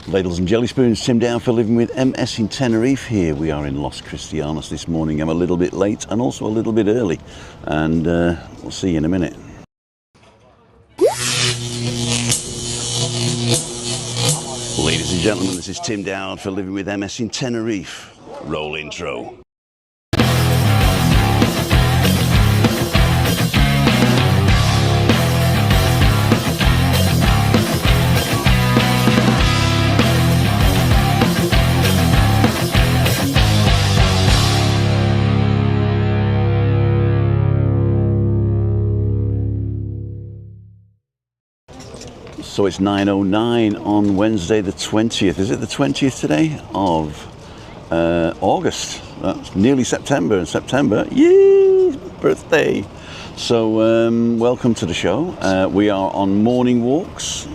Ladles and jelly spoons, Tim down for living with MS in Tenerife. Here we are in Los Cristianos this morning. I'm a little bit late and also a little bit early, and we'll see you in a minute. Ladies and gentlemen, this is Tim down for living with MS in Tenerife. Roll intro. So it's 9:09 on Wednesday the 20th. Is it the 20th today of August? That's nearly September, and September, yay, birthday. So welcome to the show. We are on morning walks.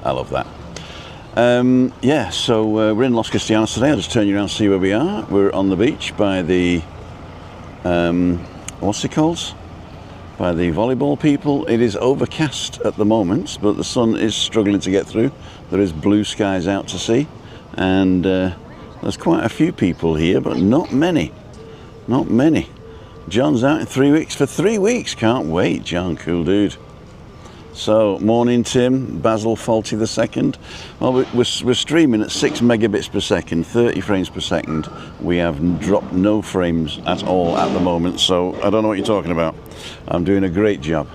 I love that. So we're in Los Cristianos today. I'll just turn you around and see where we are. We're on the beach by the, what's it called? By the volleyball people. It is overcast at the moment, but the sun is struggling to get through. There is blue skies out to sea, and there's quite a few people here, but not many. Not many. John's out in 3 weeks. For 3 weeks, can't wait, John, cool dude. So, morning Tim, Basil Faulty II. Well, we're streaming at 6 megabits per second, 30 frames per second. We have dropped no frames at all at the moment, so I don't know what you're talking about. I'm doing a great job.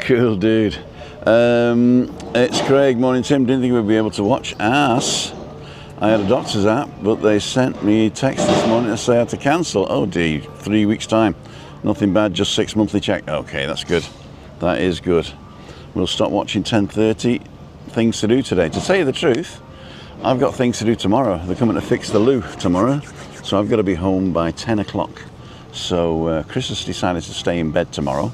Cool dude. It's Craig, morning Tim. Didn't think we'd be able to watch Ass. I had a doctor's app, but they sent me a text this morning to say I had to cancel. Oh dear, 3 weeks time. Nothing bad, just 6 monthly check. Okay, that's good. That is good. We'll stop watching 10:30. Things to do today. To tell you the truth, I've got things to do tomorrow. They're coming to fix the loo tomorrow, so I've got to be home by 10 o'clock. So Chris has decided to stay in bed tomorrow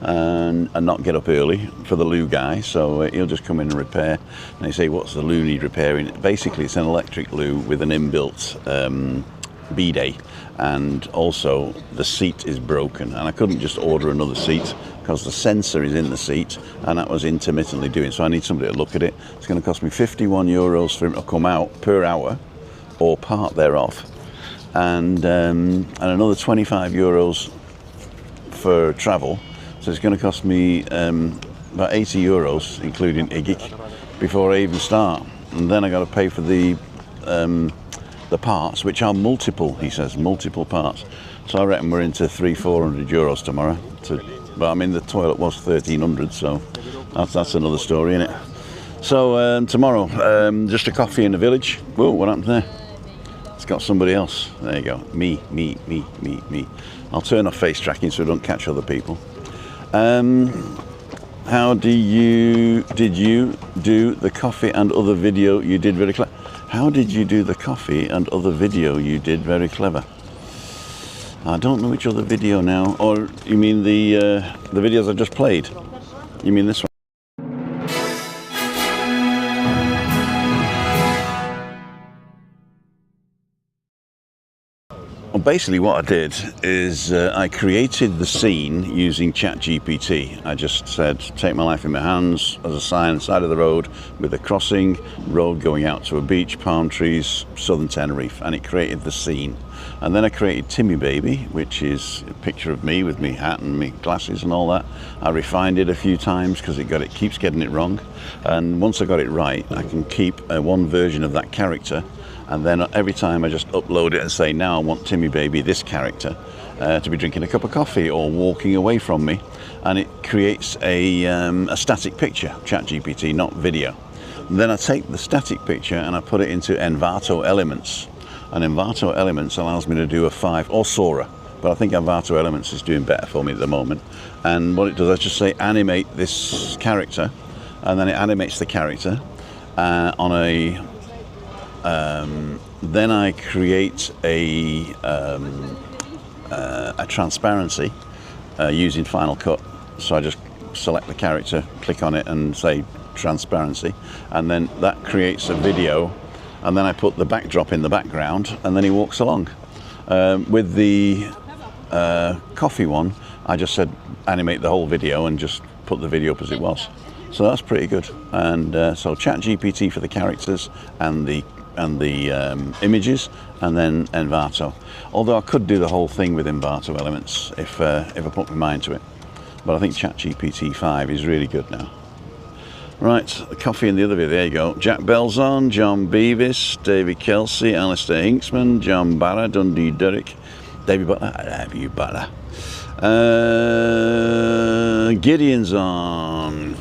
and not get up early for the loo guy. So he'll just come in and repair. And they say, what's the loo need repairing? Basically, it's an electric loo with an inbuilt bidet, and also the seat is broken, and I couldn't just order another seat because the sensor is in the seat, and that was intermittently doing, so I need somebody to look at it. It's going to cost me €51 for him to come out per hour or part thereof, and another €25 for travel, so it's going to cost me about €80 including IGIC before I even start, and then I got to pay for the parts, which are multiple, he says, multiple parts. So I reckon we're into €300-400 tomorrow. But I mean, the toilet was 1,300, so that's another story, isn't it? So tomorrow, just a coffee in the village. Whoa, what happened there? It's got somebody else. There you go. Me. I'll turn off face tracking so I don't catch other people. How did you do the coffee and other video you did very clever? How did you do the coffee and other video you did very clever? I don't know which other video now. Or you mean the videos I just played? You mean this one? Well, basically what I did is I created the scene using ChatGPT. I just said, take my life in my hands as a sign on the side of the road with a crossing, road going out to a beach, palm trees, southern Tenerife, and it created the scene. And then I created Timmy Baby, which is a picture of me with me hat and me glasses and all that. I refined it a few times because it keeps getting it wrong. And once I got it right, I can keep one version of that character, and then every time I just upload it and say, now I want Timmy Baby, this character, to be drinking a cup of coffee or walking away from me, and it creates a static picture, ChatGPT, not video. And then I take the static picture and I put it into Envato Elements, and Envato Elements allows me to do a 5, or Sora, but I think Envato Elements is doing better for me at the moment. And what it does, I just say animate this character, and then it animates the character on a then I create a transparency using Final Cut. So I just select the character, click on it and say transparency, and then that creates a video and then I put the backdrop in the background, and then he walks along. With the coffee one, I just said animate the whole video and just put the video up as it was. So that's pretty good. And so ChatGPT for the characters and the images, and then Envato. Although I could do the whole thing with Envato elements if I put my mind to it. But I think ChatGPT 5 is really good now. Right, the coffee in the other video, there you go. Jack Belzon, John Beavis, David Kelsey, Alistair Hinksman, John Barra, Dundee Derrick, David Butler, I love you, Butler. Gideon's on.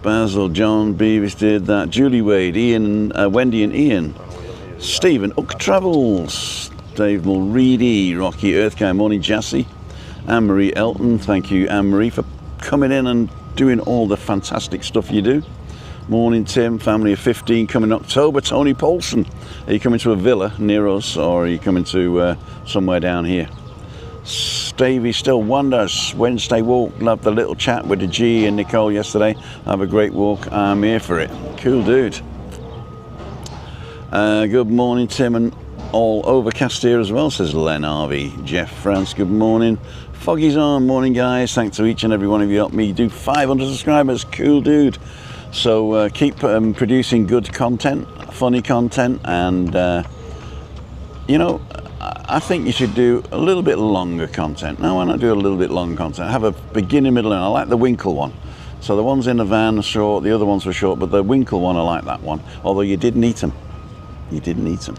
Basil, John Beavis did that. Julie Wade, Ian, Wendy and Ian. Stephen Uck Travels. Dave Mulready, Rocky Earthguy, morning Jassy. Anne-Marie Elton, thank you Anne-Marie for coming in and doing all the fantastic stuff you do. Morning Tim, family of 15 coming October. Tony Paulson, are you coming to a villa near us, or are you coming to somewhere down here? Stevie still wonders. Wednesday walk, love the little chat with the G and Nicole yesterday. Have a great walk, I'm here for it. Cool dude. Good morning Tim, and all overcast here as well, says Len Harvey. Jeff France, good morning. Foggy's on, morning guys, thanks to each and every one of you. Helped me do 500 subscribers, cool dude. So keep producing good content, funny content, and you know, I think you should do a little bit longer content. Now why not do a little bit longer content? Have a beginning, middle, and I like the Winkle one. So the ones in the van are short, the other ones were short, but the Winkle one, I like that one. Although you didn't eat them. You didn't eat them.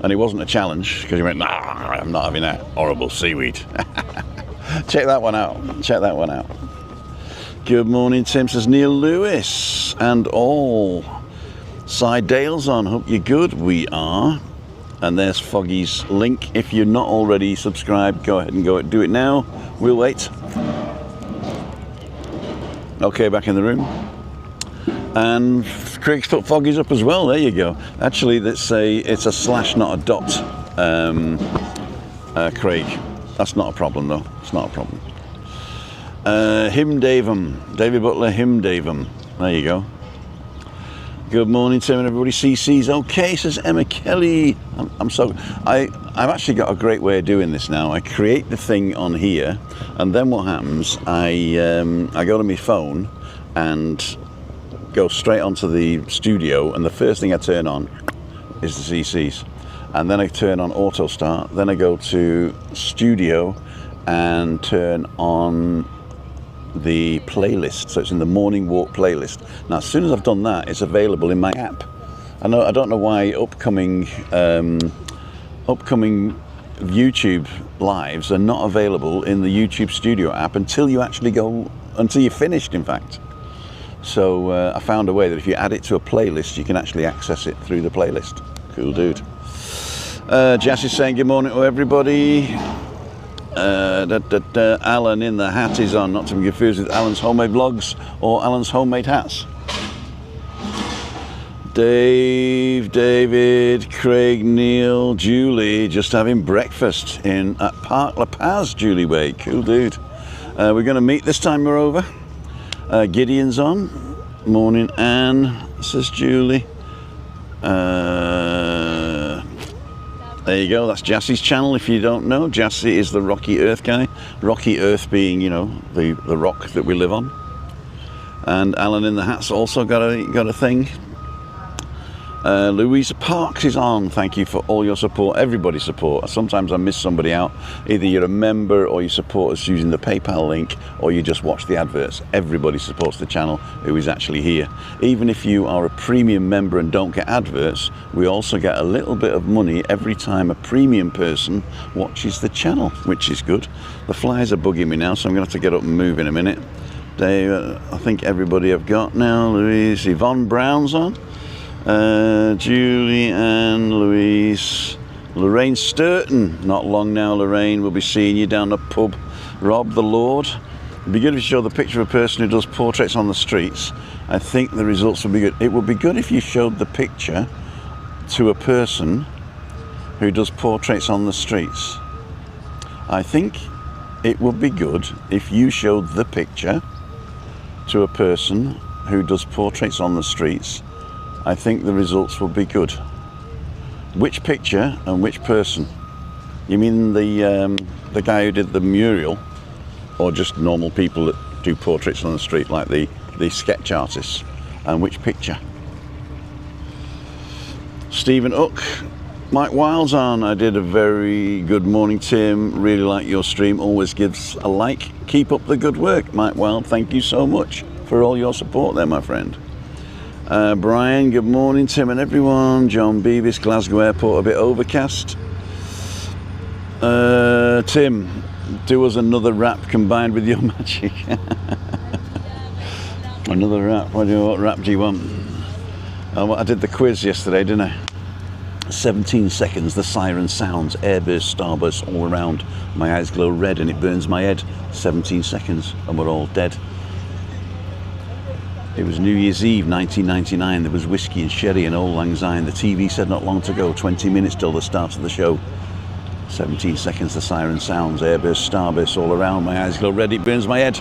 And it wasn't a challenge, because you went, nah, I'm not having that horrible seaweed. Check that one out. Check that one out. Good morning, Tim, says Neil Lewis and all. Cy Dale's on. Hope you're good. We are. And there's Foggy's link. If you're not already subscribed, go ahead and do it now. We'll wait. Okay, back in the room. And Craig's put Foggy's up as well. There you go. Actually, it's a slash, not a dot. Craig, that's not a problem though. It's not a problem. Him Davum, David Butler, Him Davum. There you go. Good morning, Tim and everybody. CC's okay, says Emma Kelly. I've actually got a great way of doing this now. I create the thing on here, and then what happens? I go to my phone and go straight onto the studio, and the first thing I turn on is the CCs, and then I turn on auto start, then I go to studio and turn on the playlist, so it's in the morning walk playlist. Now as soon as I've done that, it's available in my app. I don't know why upcoming YouTube lives are not available in the YouTube Studio app until you're finished, in fact. So I found a way that if you add it to a playlist, you can actually access it through the playlist. Cool dude. Jess is saying good morning to everybody. Alan in the hat is on, not to be confused with Alan's Homemade Vlogs or Alan's Homemade Hats. Dave, David, Craig, Neil, Julie, just having breakfast at Park La Paz, Julie Way. Cool dude. We're going to meet this time we're over. Gideon's on. Morning, Anne, says Julie. There you go, that's Jassy's channel if you don't know. Jassy is the Rocky Earth guy. Rocky Earth being, you know, the rock that we live on. And Alan in the hat's also got a thing. Louisa Parks is on. Thank you for all your support, everybody's support. Sometimes I miss somebody out. Either you're a member or you support us using the PayPal link, or you just watch the adverts. Everybody supports the channel who is actually here. Even if you are a premium member and don't get adverts, we also get a little bit of money every time a premium person watches the channel, which is good. The flies are bugging me now, so I'm going to have to get up and move in a minute. Dave, I think everybody I've got now. Louise, Yvonne Brown's on. Julie and Louise. Lorraine Sturton, not long now, Lorraine. We'll be seeing you down the pub. Rob the Lord. It'd be good if you show the picture of a person who does portraits on the streets. I think the results would be good. It would be good if you showed the picture to a person who does portraits on the streets. I think it would be good if you showed the picture to a person who does portraits on the streets. I think the results will be good. Which picture and which person? You mean the guy who did the mural, or just normal people that do portraits on the street, like the sketch artists? And which picture? Stephen Hook, Mike Wiles on. I did a very good morning, Tim. Really like your stream. Always gives a like. Keep up the good work, Mike Wild. Thank you so much for all your support there, my friend. Brian, good morning, Tim and everyone. John Beavis, Glasgow Airport, a bit overcast. Tim, do us another rap combined with your magic. Another rap. What rap do you want? I did the quiz yesterday, didn't I? 17 seconds, the siren sounds, airburst, starburst all around. My eyes glow red and it burns my head. 17 seconds and we're all dead. It was New Year's Eve 1999. There was whiskey and sherry and old lang syne. The TV said not long to go, 20 minutes till the start of the show. 17 seconds, the siren sounds, airburst, starburst all around. My eyes glow red, it burns my head.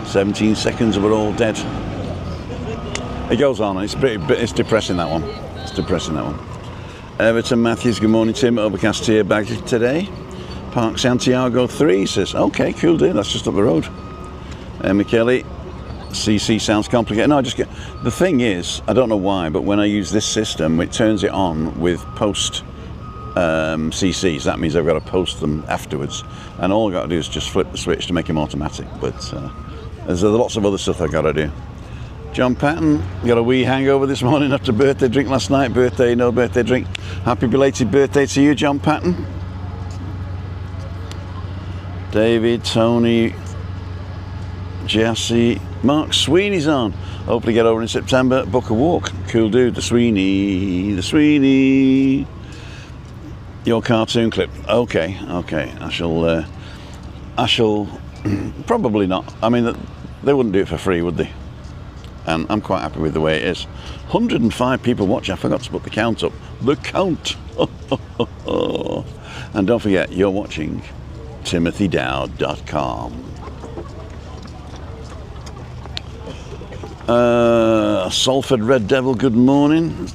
17 seconds and we're all dead. It goes on, it's depressing, that one. It's depressing, that one. Everton Matthews, good morning, Tim. Overcast here back today. Park Santiago 3 says, okay, cool, dude, that's just up the road. Kelly, CC sounds complicated. No, I just get, the thing is, I don't know why, but when I use this system, it turns it on with post CCs. That means I've got to post them afterwards. And all I've got to do is just flip the switch to make them automatic. But there's lots of other stuff I've got to do. John Patton, got a wee hangover this morning after birthday drink last night. Birthday, no birthday drink. Happy belated birthday to you, John Patton. David, Tony, Jesse, Mark Sweeney's on. Hopefully get over in September. Book a walk. Cool dude, the Sweeney, the Sweeney. Your cartoon clip. Okay. I shall probably not. I mean, they wouldn't do it for free, would they? And I'm quite happy with the way it is. 105 people watch. I forgot to put the count up. The count. And don't forget, you're watching timothydowd.com. Salford Red Devil, good morning.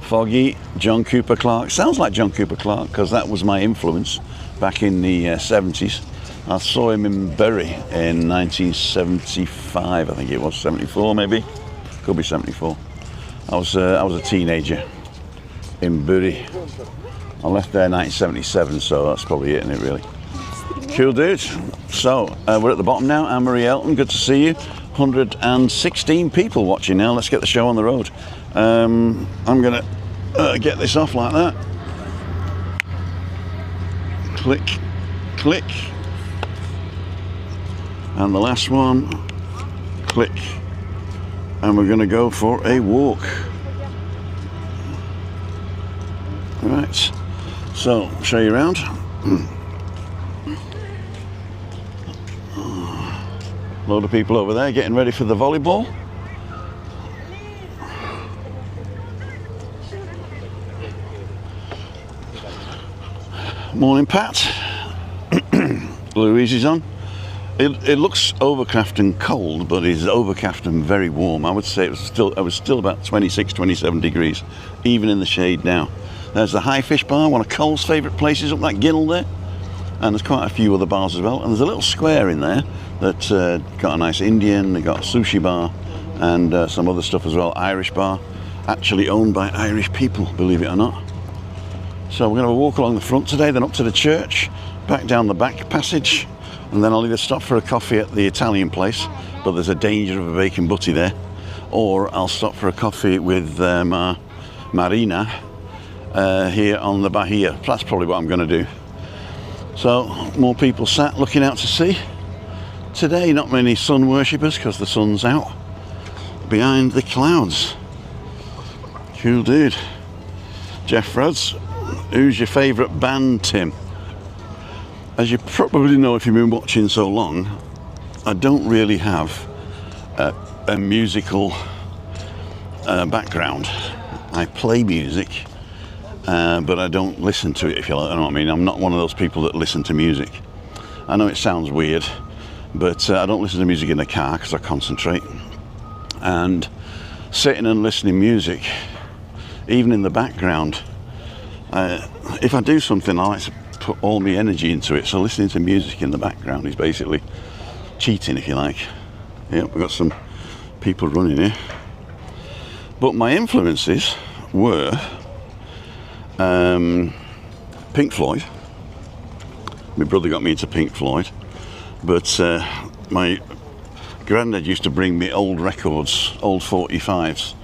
Foggy, John Cooper Clarke. Sounds like John Cooper Clarke because that was my influence back in the 70s. I saw him in Bury in 1975, I think it was, 74 maybe, could be 74. I was a teenager in Bury. I left there in 1977, so that's probably it, isn't it, really? Cool, dude. So we're at the bottom now. Anne-Marie Elton, good to see you. 116 people watching now. Let's get the show on the road. I'm gonna get this off like that. Click, click. And the last one, click, and we're going to go for a walk. Right, so show you around. Load of people over there getting ready for the volleyball. Morning, Pat. Louise is on. It looks overcast and cold, but it's overcast and very warm. I would say it was still about 26, 27 degrees, even in the shade now. There's the High Fish Bar, one of Cole's favourite places up that ginnel there. And there's quite a few other bars as well. And there's a little square in there that's got a nice Indian, they got a sushi bar, and some other stuff as well. Irish bar, actually owned by Irish people, believe it or not. So we're going to walk along the front today, then up to the church, back down the back passage, and then I'll either stop for a coffee at the Italian place, but there's a danger of a bacon butty there, or I'll stop for a coffee with Marina here on the Bahia. That's probably what I'm going to do. So more people sat looking out to sea. Today not many sun worshippers because the sun's out behind the clouds. Cool dude. Jeff Rhodes, who's your favourite band, Tim? As you probably know if you've been watching so long, I don't really have a musical background. I play music, but I don't listen to it, if you know what I mean. I'm not one of those people that listen to music. I know it sounds weird, but I don't listen to music in the car because I concentrate. And sitting and listening music, even in the background. If I do something, I like to put all my energy into it. So listening to music in the background is basically cheating, if you like. Yeah, we've got some people running here. But my influences were Pink Floyd. My brother got me into Pink Floyd, but my granddad used to bring me old records, old 45s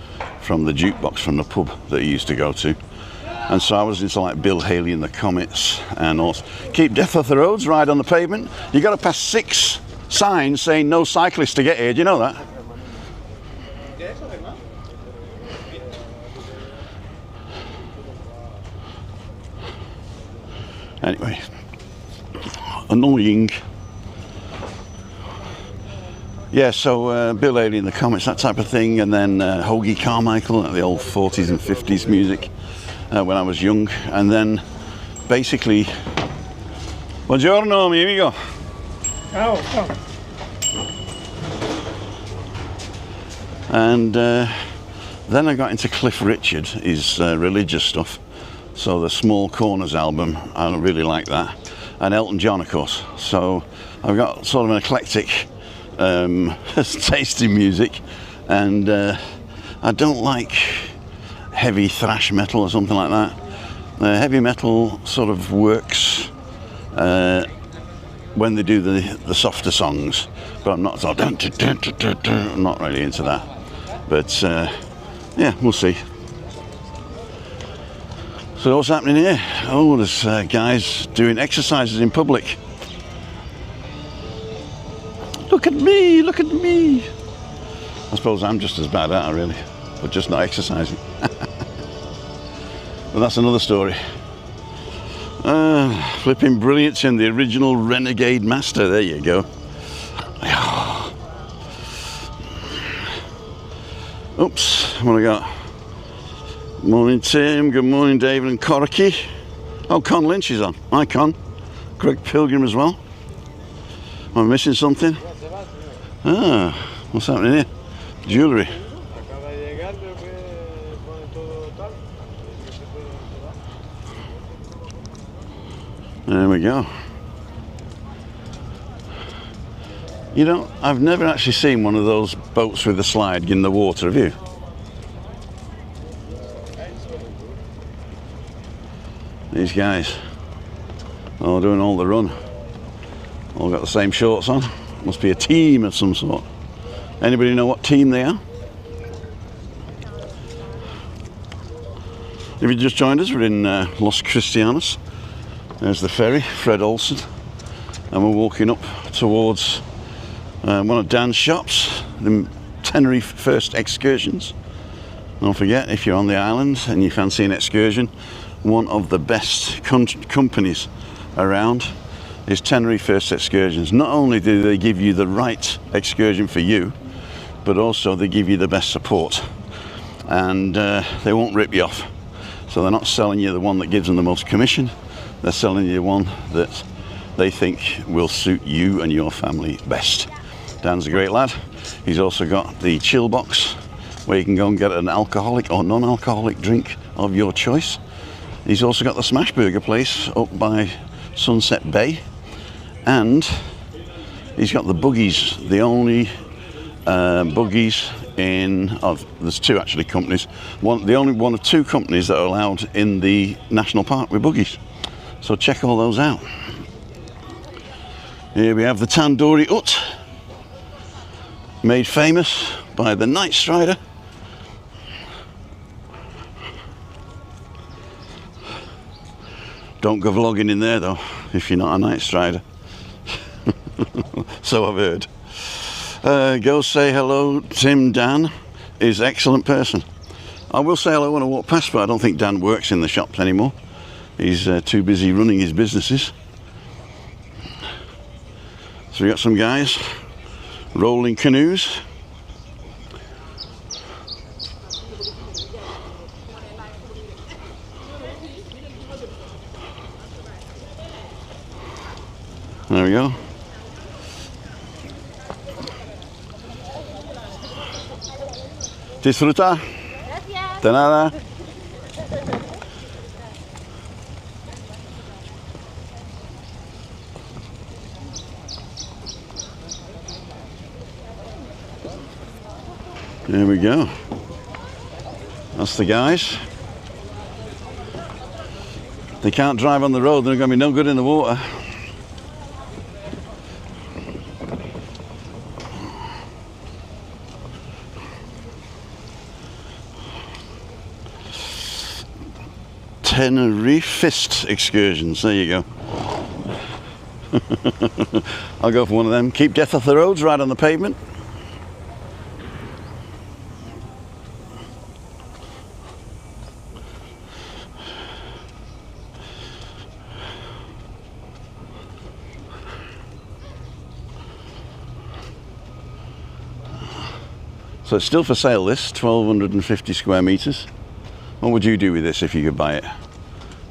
from the jukebox from the pub that he used to go to. And so I was into like Bill Haley and the Comets, and also keep death off the roads, ride on the pavement. You got to pass 6 signs saying no cyclists to get here. Do you know that? Anyway, annoying. Yeah, so Bill Haley and the Comets, that type of thing, and then Hoagie Carmichael, the old 40s and 50s music when I was young, and then basically, buongiorno, mi amigo. Oh. And then I got into Cliff Richard, his religious stuff. So the Small Corners album, I really like that. And Elton John, of course. So I've got sort of an eclectic taste in music, and I don't like heavy thrash metal or something like that. Heavy metal sort of works when they do the softer songs, but I'm not sort of I'm not really into that. But yeah, we'll see. So what's happening here? Oh, there's guys doing exercises in public. Look at me, look at me. I suppose I'm just as bad at it, really, but just not exercising. But that's another story. Flipping brilliant in the original Renegade Master. There you go. Oops, what have I got? Morning Tim, good morning David and Corky. Oh, Con Lynch is on. Hi Con. Greg Pilgrim as well. Am I missing something? Ah, what's happening here? Jewellery. There we go. You know, I've never actually seen one of those boats with a slide in the water, have you? These guys, all doing all the run. All got the same shorts on. Must be a team of some sort. Anybody know what team they are? If you just joined us, we're in Los Cristianos. There's the ferry, Fred Olsen. And we're walking up towards one of Dan's shops, the Tenerife First Excursions. Don't forget, if you're on the island and you fancy an excursion, one of the best companies around is Tenerife First Excursions. Not only do they give you the right excursion for you, but also they give you the best support, and they won't rip you off. So they're not selling you the one that gives them the most commission, they're selling you one that they think will suit you and your family best. Dan's a great lad. He's also got the chill box where you can go and get an alcoholic or non-alcoholic drink of your choice. He's also got the Smash Burger place up by Sunset Bay, and he's got the buggies, the only buggies in, there's 2 actually companies, the only one of 2 companies that are allowed in the national park with buggies. So check all those out. Here we have the Tandoori Hut, made famous by the Night Strider. Don't go vlogging in there though, if you're not a Night Strider. So I've heard. Go say hello. Tim Dan is an excellent person. I will say hello when I walk past, but I don't think Dan works in the shops anymore. He's too busy running his businesses. So we got some guys rolling canoes. There we go. Disfruta. De nada. There we go. That's the guys. They can't drive on the road, they're going to be no good in the water. Tenerife excursions, there you go. I'll go for one of them. Keep death off the roads, right on the pavement. So it's still for sale, this 1,250 square meters. What would you do with this if you could buy it?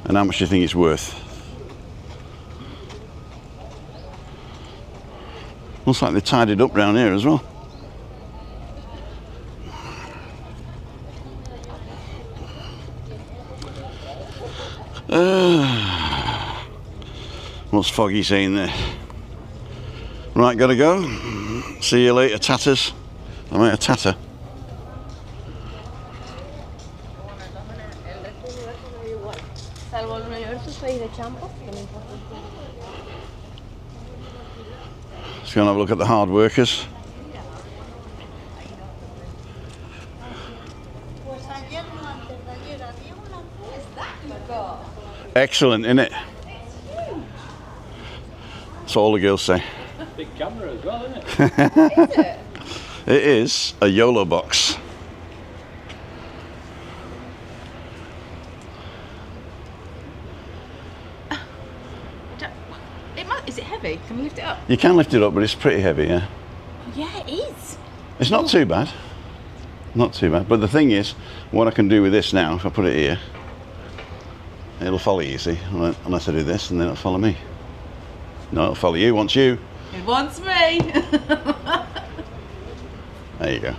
And how much do you think it's worth? Looks like they tied it up round here as well. What's Foggy saying there? Right, gotta go. See you later, tatters. I'm out of tatter. Let's go and have a look at the hard workers. Excellent, isn't it? That's all the girls say. Big camera as well, isn't it? Is it? It is a YoloBox. Is it heavy? Can we lift it up? You can lift it up, but it's pretty heavy, yeah. Yeah, it is. It's not too bad. Not too bad. But the thing is, what I can do with this now, if I put it here, it'll follow you, see? Unless I do this, and then it'll follow me. No, it'll follow you, wants you. It wants me. There you go.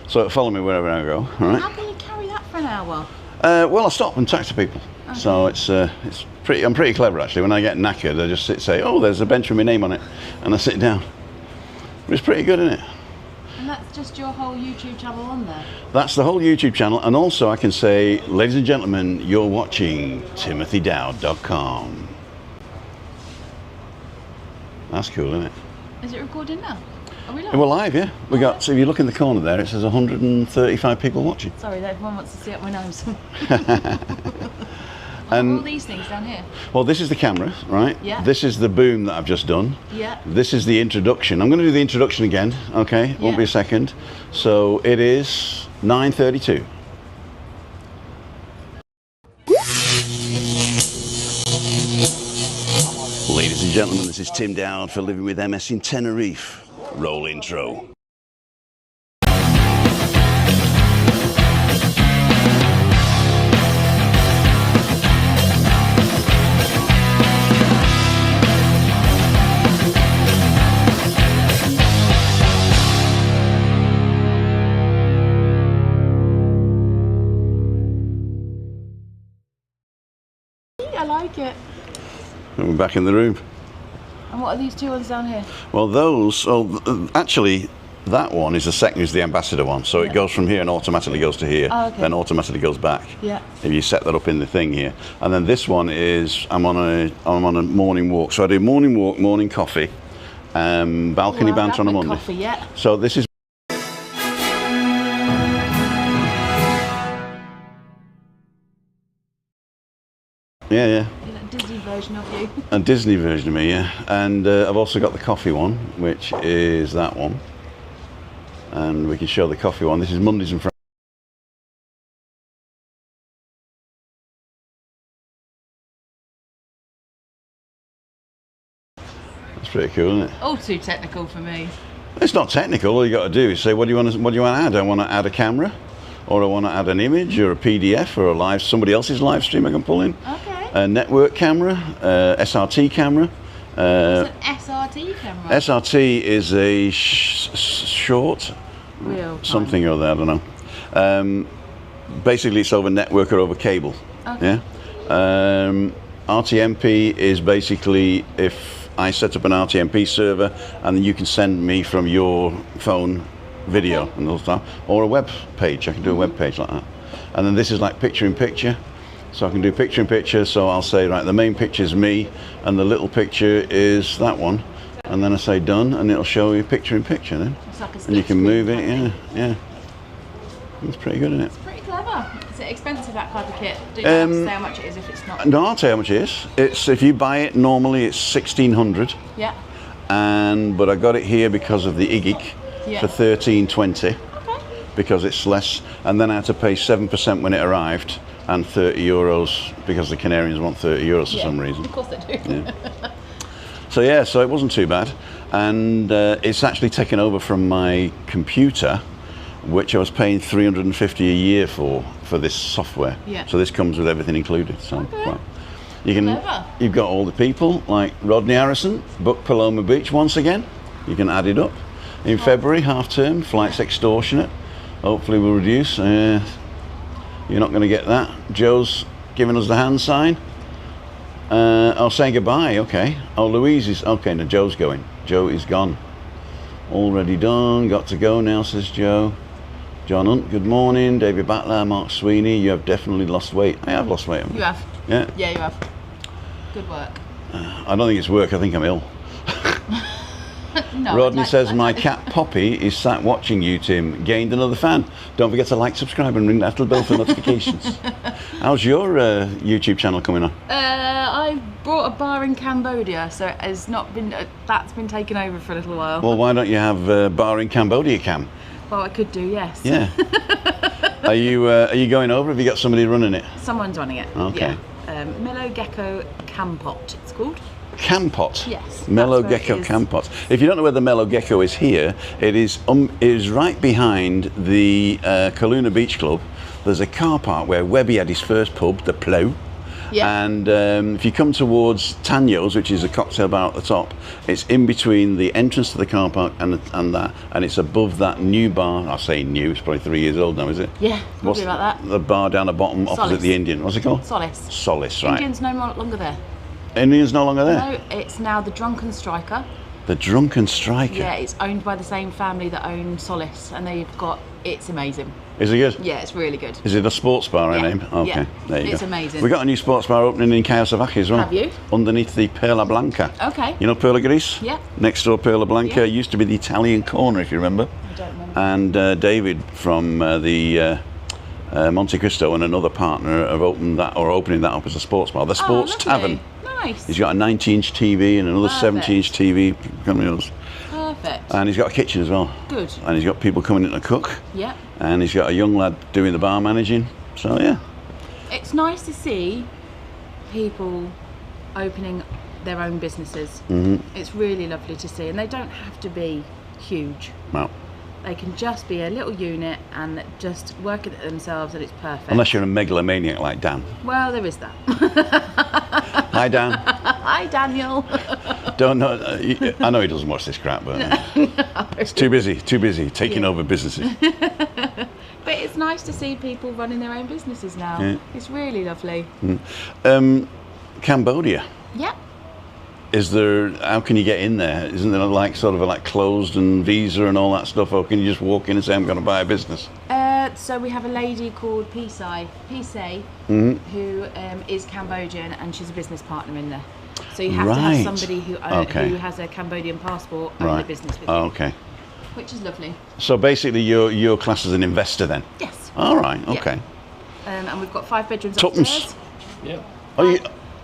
So it'll follow me wherever I go, all right? How can you carry that for an hour? Well, I stop and talk to people. Okay. So it's pretty. I'm pretty clever actually. When I get knackered, I just say, "Oh, there's a bench with my name on it," and I sit down. But it's pretty good, isn't it? And that's just your whole YouTube channel on there? That's the whole YouTube channel, and also I can say, ladies and gentlemen, you're watching TimothyDowd.com. That's cool, isn't it? Is it recording now? Are we live? We're live, yeah. We got. So if you look in the corner there, it says 135 people watching. Sorry, everyone wants to see up my nose. And all these things down here. Well, this is the camera, right? Yeah. This is the boom that I've just done. Yeah. This is the introduction. I'm going to do the introduction again, okay? Won't be a second. So it is 9:32. Ladies and gentlemen, this is Tim Dowd for Living with MS in Tenerife. Roll intro. I like it. And we're back in the room. And what are these two ones down here? Well, those, actually, that one is the ambassador one. So it goes from here and automatically goes to here, then automatically goes back. Yeah. If you set that up in the thing here. And then this one is, I'm on a morning walk. So I do morning walk, morning coffee, balcony banter on a Monday. Coffee yet. So this is. Yeah. Disney version of you. A Disney version of me, yeah. And I've also got the coffee one, which is that one. And we can show the coffee one. This is Mondays and Fridays. That's pretty cool, isn't it? All too technical for me. It's not technical. All you got to do is say, what do you want to add? I want to add a camera, or I want to add an image, or a PDF, or somebody else's live stream I can pull in. Okay. A network camera, SRT camera. What's an SRT camera? SRT is a short Real time. something or other, I don't know. Basically, it's over network or over cable. Okay. Yeah. RTMP is basically if I set up an RTMP server and then you can send me from your phone video and all stuff, or a web page. I can do a web page like that. And then this is like picture in picture. So I can do picture in picture. So I'll say, right, the main picture is me and the little picture is that one. And then I say done and it'll show you picture in picture then. It's like a And you can move it, screen, yeah. It's pretty good, isn't it? It's pretty clever. Is it expensive, that type of kit? Do you have to say how much it is if it's not? No, I'll tell you how much it is. It's if you buy it normally it's 1,600. Yeah. But I got it here because of the IGIC Yeah. for 13.20 Okay. because it's less, and then I had to pay 7% when it arrived and €30 because the Canarians want €30 for Yeah, some reason. Of course they do. So yeah, so it wasn't too bad, and it's actually taken over from my computer, which I was paying $350 a year for this software. Yeah. So this comes with everything included. So Okay. right. You can. Clever. You've got all the people like Rodney Harrison, booked Paloma Beach once again. You can add it up. In February, half term, flights extortionate. Hopefully we'll reduce. You're not going to get that. Joe's giving us the hand sign. Saying goodbye, okay. Oh, Louise is, okay, now Joe's going. Joe is gone. Already done, got to go now, says Joe. John Hunt, good morning. David Battler, Mark Sweeney, you have definitely lost weight. I have lost weight. You have. Yeah. Yeah, you have. Good work. I don't think it's work, I think I'm ill. No, Rodney I'd like says, that. my cat Poppy is sat watching you, Tim. Gained another fan. Don't forget to like, subscribe and ring that little bell for notifications. How's your YouTube channel coming on? I brought a bar in Cambodia, so it has not been. That's been taken over for a little while. Well, why don't you have a bar in Cambodia, Cam? Well, I could do, yes. Yeah. Are you going over? Have you got somebody running it? Someone's running it. Okay. Yeah. Mellow Gecko Campot, it's called. Campot. Yes, Mellow that's where Gecko it is. Campot. If you don't know where the Mellow Gecko is here, it is right behind the Kaluna Beach Club. There's a car park where Webby had his first pub, the Plough. Yeah. And if you come towards Tanyo's, which is a cocktail bar at the top, it's in between the entrance to the car park and that, and it's above that new bar. I say new, it's probably 3 years old now, is it? Yeah, What's probably like that. the bar down the bottom opposite Solace. the Indian? What's it called? Solace. Solace, right. Indians no longer there. Indian's no longer there? No, it's now the Drunken Striker. The Drunken Striker. Yeah, it's owned by the same family that own Solace, and they've got. It's amazing. Is it good? Yeah, it's really good. Is it a sports bar, I Yeah. name? Okay, Yeah. there you It's go. amazing. We got a new sports bar opening in Kawasaki as well. Have you? Underneath the Perla Blanca. Okay. You know Perla Greece? Yeah. Next door Perla Blanca Yeah. used to be the Italian corner, if you remember. I don't remember. And David from the Monte Cristo and another partner have opening that up as a sports bar. The Sports lovely. Tavern. Nice. He's got a 90-inch TV and another Perfect. 70-inch TV coming in. Perfect. And he's got a kitchen as well. Good. And he's got people coming in to cook. Yeah. And he's got a young lad doing the bar managing. So yeah. It's nice to see people opening their own businesses. Mm-hmm. It's really lovely to see, and they don't have to be huge. Well, They can just be a little unit and just work it themselves, and it's perfect. unless you're a megalomaniac like Dan. Well, there is that. Hi Dan. Hi, Daniel. Don't know. I know he doesn't watch this crap, but it's too busy taking Yeah. over businesses. But it's nice to see people running their own businesses now. Yeah. It's really lovely. Cambodia. Yeah. Is there? How can you get in there? Isn't there like sort of like closed and visa and all that stuff, or can you just walk in and say I'm going to buy a business? So we have a lady called Pisai, Mm-hmm. who is Cambodian, and she's a business partner in there. So you have to Right. have somebody who Okay. who has a Cambodian passport own Right. the business with you, Oh, okay. which is lovely. So basically, you're classed as an investor then. Yes. All right. Yeah. Okay. And we've got 5 bedrooms Tuppence. upstairs. Yeah. Oh,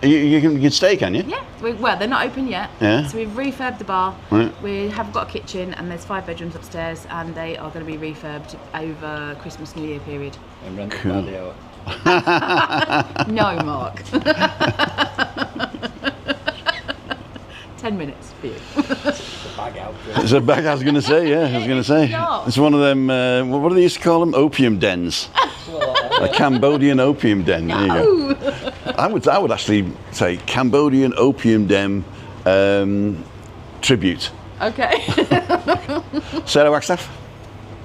you can stay, can you? Yeah. Well, they're not open yet. Yeah. So we've refurbed the bar. Right. We have got a kitchen, and there's 5 bedrooms upstairs, and they are going to be refurbed over Christmas New Year period. And rent Cool. by the hour. No, Mark. 10 minutes for you. The bag out. It's a bag. I was going to say. Yeah, I was going to say. not. It's one of them. What do they used to call them? Opium dens. A Cambodian opium den. There you go. I would actually say Cambodian opium den tribute. Okay. Sarah Wagstaff.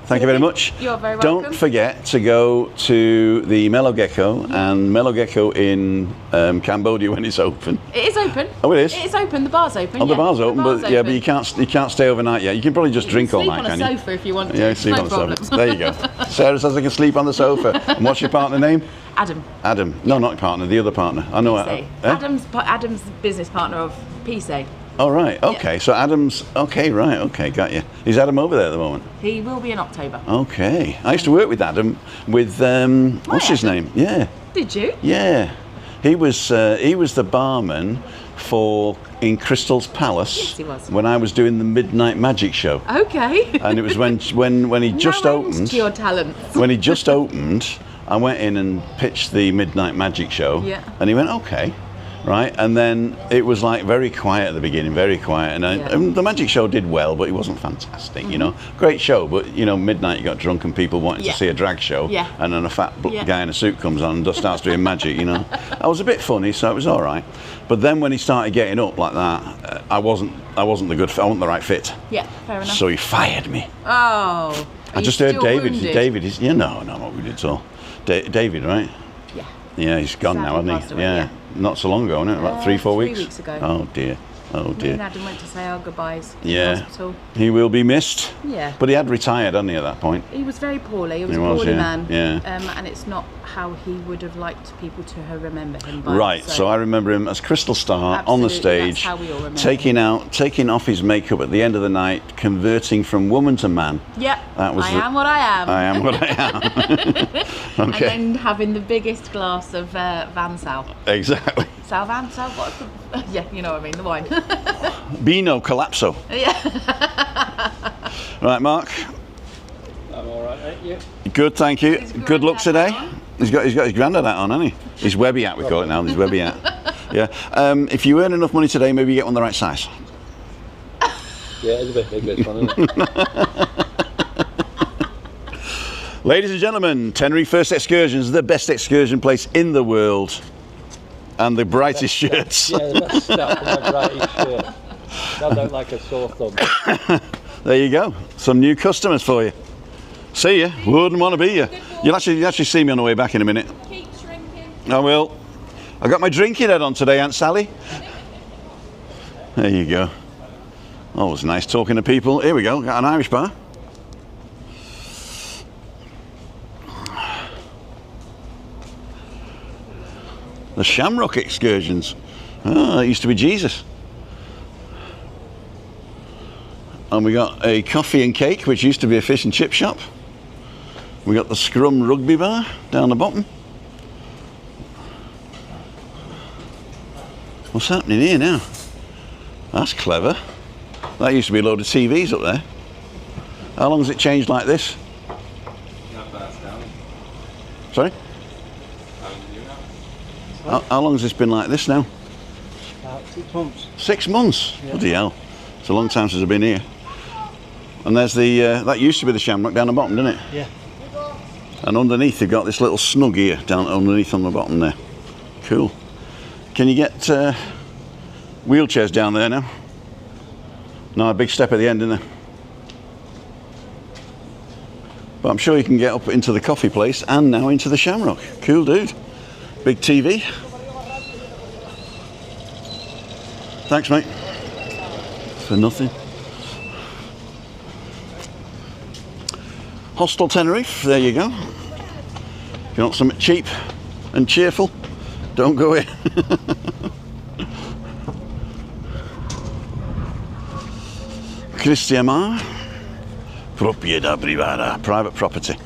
Thank you very much. You're very welcome. Don't forget to go to the Mellow Gecko and Mellow Gecko in Cambodia when it's open. It is open. Oh, it is? It is open. The bar's open. Oh, the bar's open, bar's but yeah, but you can't stay overnight yet. You can probably just drink all night, can can you? you? Sleep on a sofa if you want to. Yeah, sleep no on problem. the sofa. There you go. Sarah says I can sleep on the sofa. And what's your partner name? Adam. Adam. No, not partner. The other partner. I know. Adam's business partner of PSA. Oh, right. Okay. Yeah. So Adam's. Okay. Right. Okay. Got you. Is Adam over there at the moment? He will be in October. Okay. I used to work with Adam with what's his name? Yeah. Did you? Yeah. He was the barman in Crystal's Palace. Yes, he was. When I was doing the Midnight Magic show. Okay. And it was when he just no end opened. to your talents. When he just opened, I went in and pitched the Midnight Magic show. Yeah. And he went, okay. Right, and then it was like very quiet at the beginning, very quiet, and the magic show did well, but it wasn't fantastic, you know. Great show, but you know, midnight you got drunken people wanting to see a drag show, and then a fat guy in a suit comes on and starts doing magic, you know. I was a bit funny, so it was all right. But then when he started getting up like that, I wasn't the right fit. Yeah, fair enough. So he fired me. Oh. I just heard David. Wounded? David is no, not wounded at all. David, right? Yeah. Yeah, he's gone now, Sadly hasn't he? passed away, yeah. Not so long ago, wasn't it? About 3-4 weeks? 3 weeks ago. Oh dear. Oh Me dear. and Adam went to say our goodbyes in the Yeah. hospital. He will be missed. Yeah. But he had retired, hadn't he, at that point? He was very poorly. He was He a was, poorly yeah, man. yeah. And it's not how he would have liked people to have remembered him by. Right, so I remember him as Crystal Star on the Absolutely, stage, that's how we all remember taking off his makeup at the end of the night, converting from woman to man. Yep. That was I am what I am. I am what I am. Okay. And then having the biggest glass of Van Sal. Exactly. Sal Van Sal? What's the... Yeah, you know what I mean, the wine. Beano Collapso. Yeah. Right, Mark. I'm all right, mate. You? Good, thank you. His Good luck granddad today. hat on. He's got his granddad hat on, hasn't he? His Webby hat, we call it now. His Webby hat. Yeah. If you earn enough money today, maybe you get one the right size. Yeah, it's a bit big, but it's fun, isn't it? Ladies and gentlemen, Tenerife First Excursions, the best excursion place in the world, and the brightest shirts. Yeah, the best stuff in my brightest shirt. I don't like a sore thumb. There you go. Some new customers for you. See ya. Wouldn't want to be you. You'll actually see me on the way back in a minute. Keep shrinking. I will. I got my drinking head on today, Aunt Sally. There you go. Always nice talking to people. Here we go. Got an Irish bar. The Shamrock Excursions. Oh, that used to be Jesus. And we got a coffee and cake, which used to be a fish and chip shop. We got the Scrum Rugby Bar down the bottom. What's happening here now? That's clever. That used to be a load of TVs up there. How long has it changed like this? Sorry? How long has this been like this now? About 6 months. 6 months? Yeah. Bloody hell. It's a long time since I've been here. And there's the, that used to be the Shamrock down the bottom, didn't it? Yeah. And underneath they've got this little snug here, down underneath on the bottom there. Cool. Can you get wheelchairs down there now? No, a big step at the end, isn't there? But I'm sure you can get up into the coffee place and now into the Shamrock. Cool, dude. Big TV. Thanks, mate. For nothing. Hostel Tenerife, there you go. If you want something cheap and cheerful, don't go here. Cristianos, proprietà privata, private property.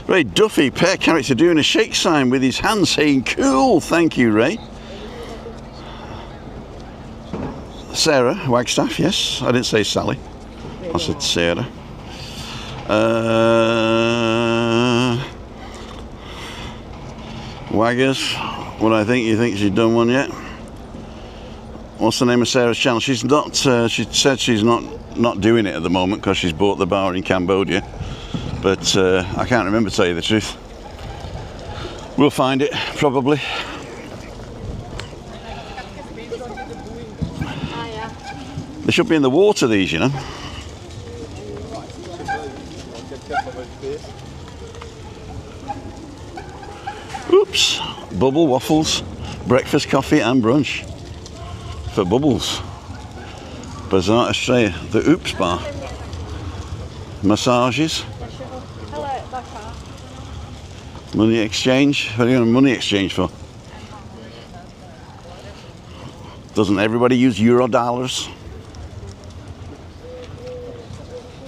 Ray Duffy, pair character doing a shake sign with his hand saying cool, thank you Ray. Sarah Wagstaff, yes, I didn't say Sally, I said Sarah. Waggers, what I think, you think she's done one yet? What's the name of Sarah's channel? She's not, she said she's not doing it at the moment because she's bought the bar in Cambodia. But I can't remember, to tell you the truth. We'll find it, probably. They should be in the water, these, you know. Oops. Bubble, waffles, breakfast, coffee and brunch. For Bubbles. Bazaar Australia. The Oops Bar. Massages. Money exchange. What are you going to money exchange for? Doesn't everybody use euro dollars?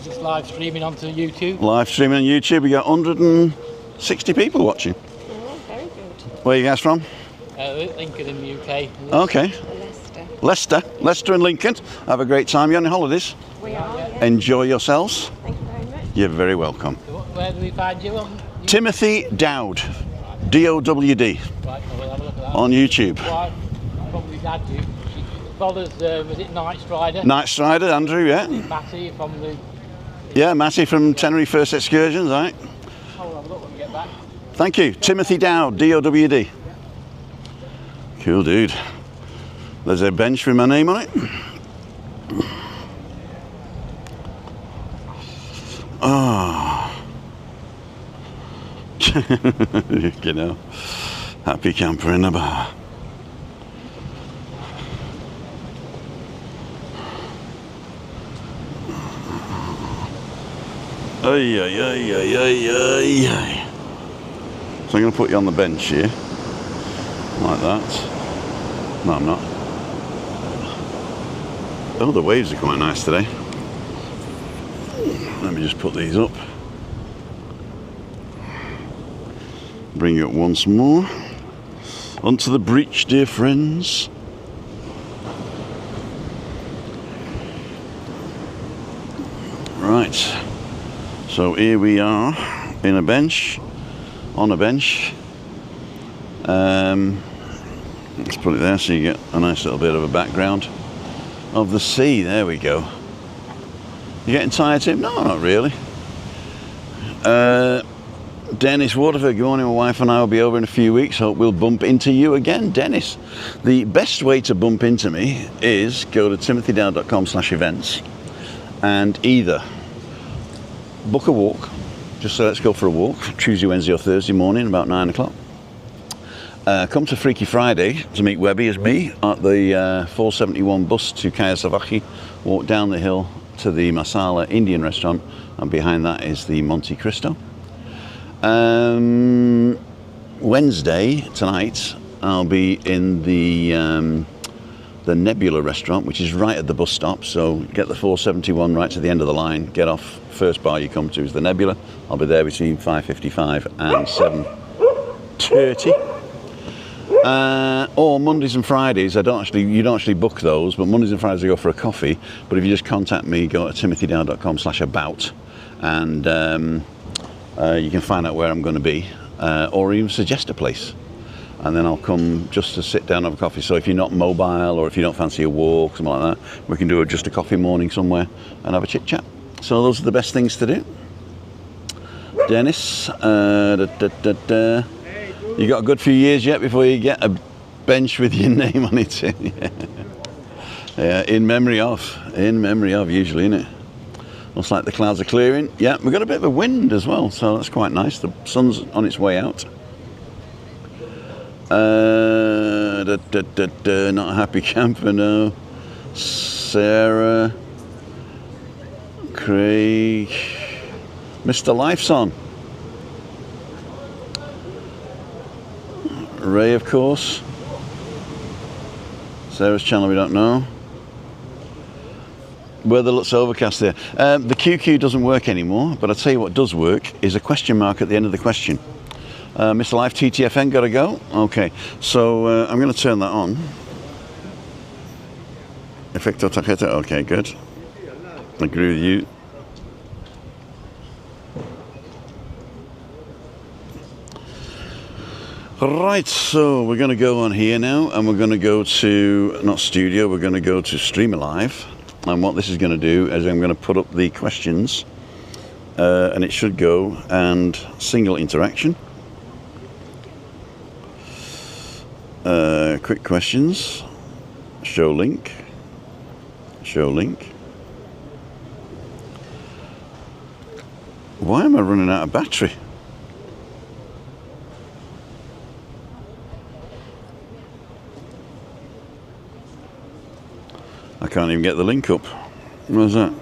Just live streaming onto YouTube. Live streaming on YouTube. We got 160 people watching. Oh, very good. Where are you guys from? Lincoln in the UK. Okay. Leicester. Leicester and Lincoln. Have a great time. You're on holidays. We are, yeah. Enjoy yourselves. Thank you very much. You're very welcome. Where do we find you on? Timothy Dowd. D-O-W-D. Right, we'll have a look at that. On YouTube. Why? Probably had you. She follows, was it Night Strider? Night Strider, Andrew, yeah. Matty from the... Yeah, Matty from Tenerife First Excursions, right. Oh, we'll have a look when we get back. Thank you. Timothy Dowd, D-O-W-D. Cool dude. There's a bench with my name on it. Ah. You know, happy camper in the bar. Ay, ay, ay, ay, ay, ay, ay. So I'm going to put you on the bench here, like that. No, I'm not. Oh, the waves are quite nice today. Let me just put these up. Bring you up once more. Onto the breach, dear friends. Right. So here we are in a bench, on a bench. Let's put it there so you get a nice little bit of a background of the sea. There we go. You getting tired, Tim? No, not really. Dennis Waterford, good morning. My wife and I will be over in a few weeks. Hope we'll bump into you again. Dennis, the best way to bump into me is go to timothydow.com/events and either book a walk, just say let's go for a walk, Tuesday, Wednesday or Thursday morning about 9 o'clock. Come to Freaky Friday to meet Webby as me at the 471 bus to Kayasavaki. Walk down the hill to the Masala Indian restaurant, and behind that is the Monte Cristo. Wednesday tonight I'll be in the Nebula restaurant, which is right at the bus stop, so get the 471 right to the end of the line, get off, first bar you come to is the Nebula. I'll be there between 5:55 and 7:30. Or Mondays and Fridays, you don't actually book those, but Mondays and Fridays I go for a coffee. But if you just contact me, go to timothydow.com/about, and you can find out where I'm going to be, or even suggest a place, and then I'll come just to sit down and have a coffee. So if you're not mobile, or if you don't fancy a walk, something like that, we can do just a coffee morning somewhere and have a chit chat. So those are the best things to do. Dennis, you got a good few years yet before you get a bench with your name on it. Yeah, in memory of usually, isn't it? Looks like the clouds are clearing. Yeah, we've got a bit of a wind as well, so that's quite nice. The sun's on its way out. Not a happy camper, no. Sarah, Craig, Mr. Life's on. Ray, of course. Sarah's channel, we don't know. Weather looks overcast there. The QQ doesn't work anymore, but I'll tell you what does work is a question mark at the end of the question. Mr. Life TTFN, gotta go? Okay, so I'm going to turn that on. Effecto tarjeta, okay, good. I agree with you. Right, so we're going to go on here now, and we're going to go to, not studio, we're going to go to Streamer Live. And what this is going to do is I'm going to put up the questions, and it should go, and single interaction. Quick questions, show link, Show link. Why am I running out of battery? I can't even get the link up. Where's that?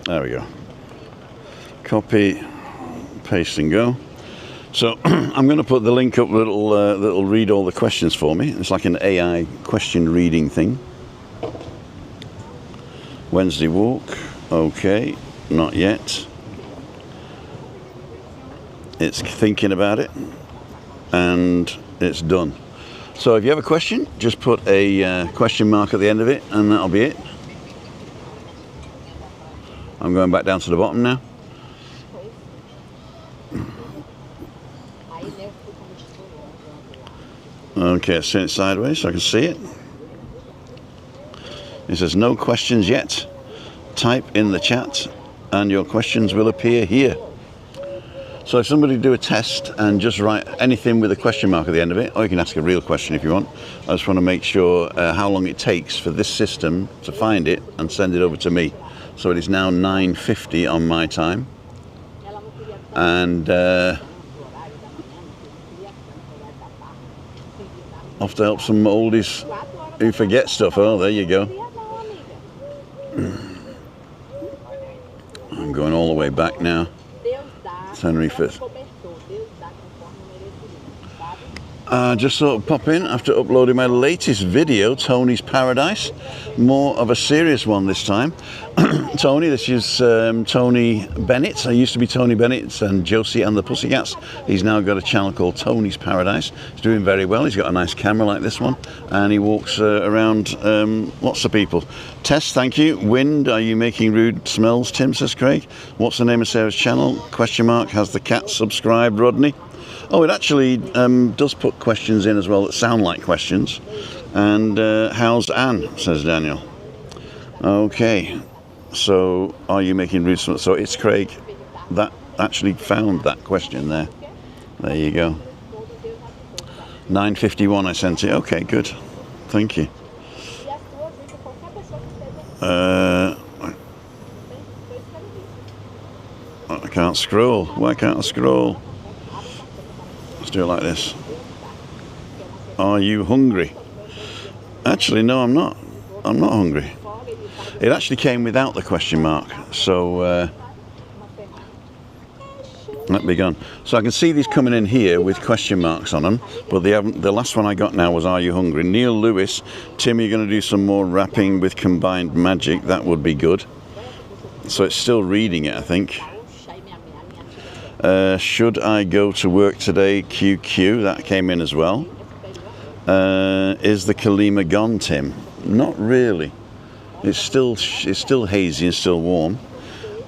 There we go. Copy, paste and go. So I'm going to put the link up that'll read all the questions for me. It's like an AI question reading thing. Wednesday walk. Okay, not yet. It's thinking about it. And it's done. So if you have a question, just put a question mark at the end of it and that'll be it. I'm going back down to the bottom now. Okay, spin it sideways so I can see it. It says no questions yet. Type in the chat and your questions will appear here. So if somebody do a test and just write anything with a question mark at the end of it, or you can ask a real question if you want. I just want to make sure how long it takes for this system to find it and send it over to me. So it is now 9:50 on my time. And off to help some oldies who forget stuff. Oh, there you go. I'm going all the way back now. Tenerife. Just sort of pop in after uploading my latest video, Tony's Paradise. More of a serious one this time. Tony, this is Tony Bennett. I used to be Tony Bennett and Josie and the Pussycats. He's now got a channel called Tony's Paradise. He's doing very well. He's got a nice camera like this one. And he walks around lots of people. Tess, thank you. Wind, are you making rude smells, Tim, says Craig. What's the name of Sarah's channel? Question mark. Has the cat subscribed, Rodney? Oh, it actually does put questions in as well that sound like questions. And how's Anne, says Daniel. Okay, so are you making rude smells? So it's Craig that actually found that question there. There you go. 9:51 I sent it. Okay, good. Thank you. I can't scroll. Why can't I scroll? Let's do it like this. Are you hungry? Actually, no, I'm not. I'm not hungry. It actually came without the question mark. So let be gone. So I can see these coming in here with question marks on them, but they haven't. The last one I got now was "Are you hungry?" Neil Lewis, Tim, you're going to do some more rapping with combined magic. That would be good. So it's still reading it, I think. Should I go to work today? QQ, that came in as well. Is the Kalima gone, Tim? Not really. It's still hazy and still warm.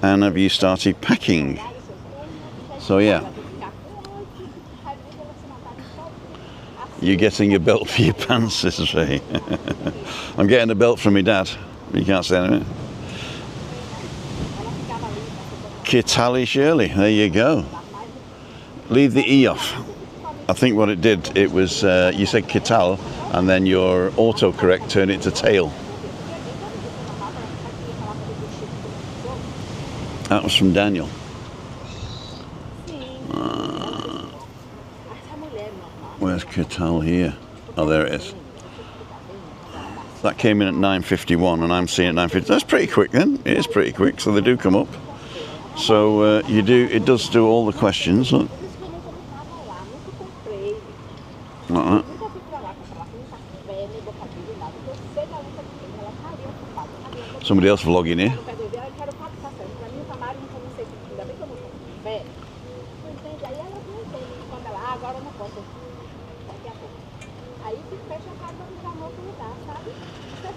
And have you started packing? So yeah. You're getting a belt for your pants, this is Ray. I'm getting a belt from my dad. You can't say anything. Kitali Shirley, there you go. Leave the E off. I think what it did, it was, you said Kital, and then your autocorrect turned it to tail. That was from Daniel. Where's Kital here? Oh, there it is. That came in at 9:51, and I'm seeing it at 9:50. That's pretty quick then. It is pretty quick, so they do come up. So it does do all the questions. Look. Like that. Somebody else vlogging here.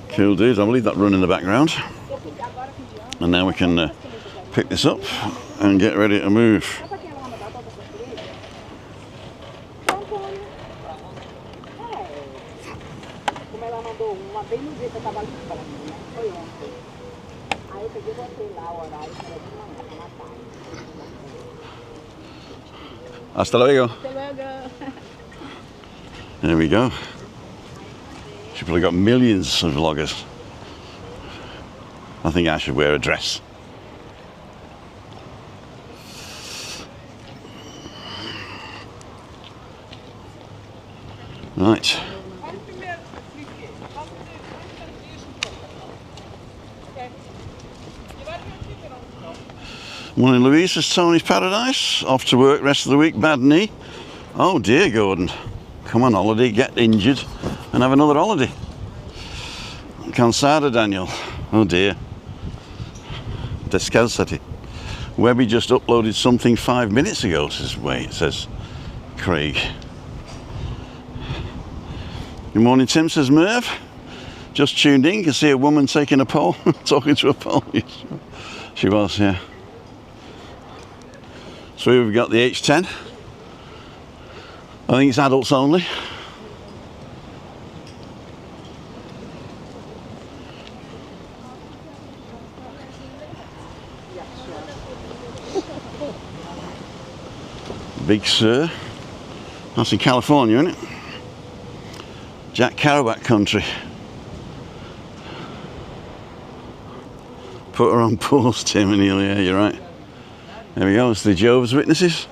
Cool dudes, I'll leave that run in the background. And now we can pick this up and get ready to move. Hasta luego. There we go. She's probably got millions of vloggers. I think I should wear a dress. Right. Morning, Louise. It's Tony's Paradise. Off to work rest of the week. Bad knee. Oh dear, Gordon. Come on holiday, get injured, and have another holiday. Cansada, Daniel. Oh dear. Descalzati. Webby just uploaded something 5 minutes ago, says Craig. Good morning, Tim, says Merv. Just tuned in, can see a woman taking a poll, talking to a poll. She was, yeah. So here we've got the H10. I think it's adults only. Big Sur. That's in California, isn't it? Jack Kerouac country. Put her on pause, Tim and Neil. Yeah, you're right. There we go. It's the Jehovah's Witnesses.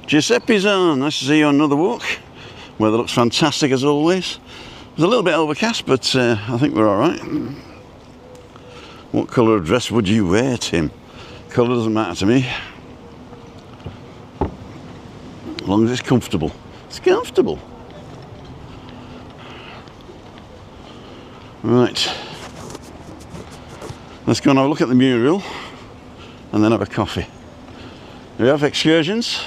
Giuseppe's on. Nice to see you on another walk. Weather looks fantastic as always. It's a little bit overcast, but I think we're all right. What colour of dress would you wear, Tim? Colour doesn't matter to me. As long as it's comfortable. It's comfortable. Right. Let's go and have a look at the mural and then have a coffee. Do we have excursions?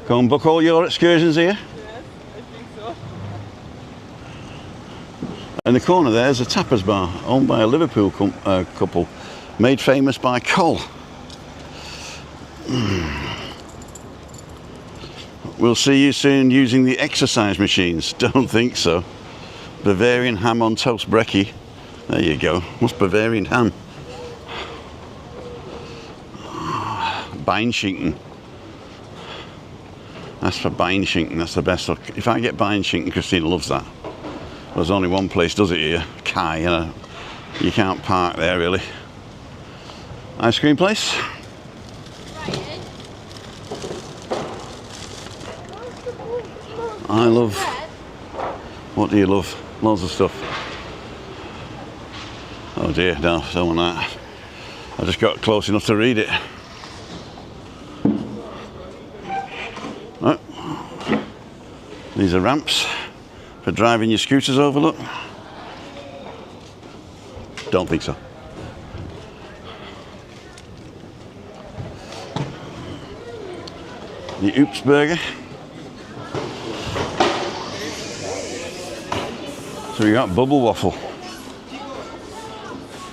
Go and book all your excursions here. In the corner there's a tapas bar owned by a Liverpool couple, made famous by Col. We'll see you soon using the exercise machines. Don't think so. Bavarian ham on toast brekkie. There you go. What's Bavarian ham? Beinschinken. That's for Beinschinken. That's the best. If I get Beinschinken, Christina loves that. There's only one place does it here, Kai, you can't park there really. Ice cream place. I love, what do you love? Loads of stuff. Oh dear, no, don't want that. I just got close enough to read it. Right. These are ramps for driving your scooters over, look. Don't think so. The Oops Burger. So we got bubble waffle.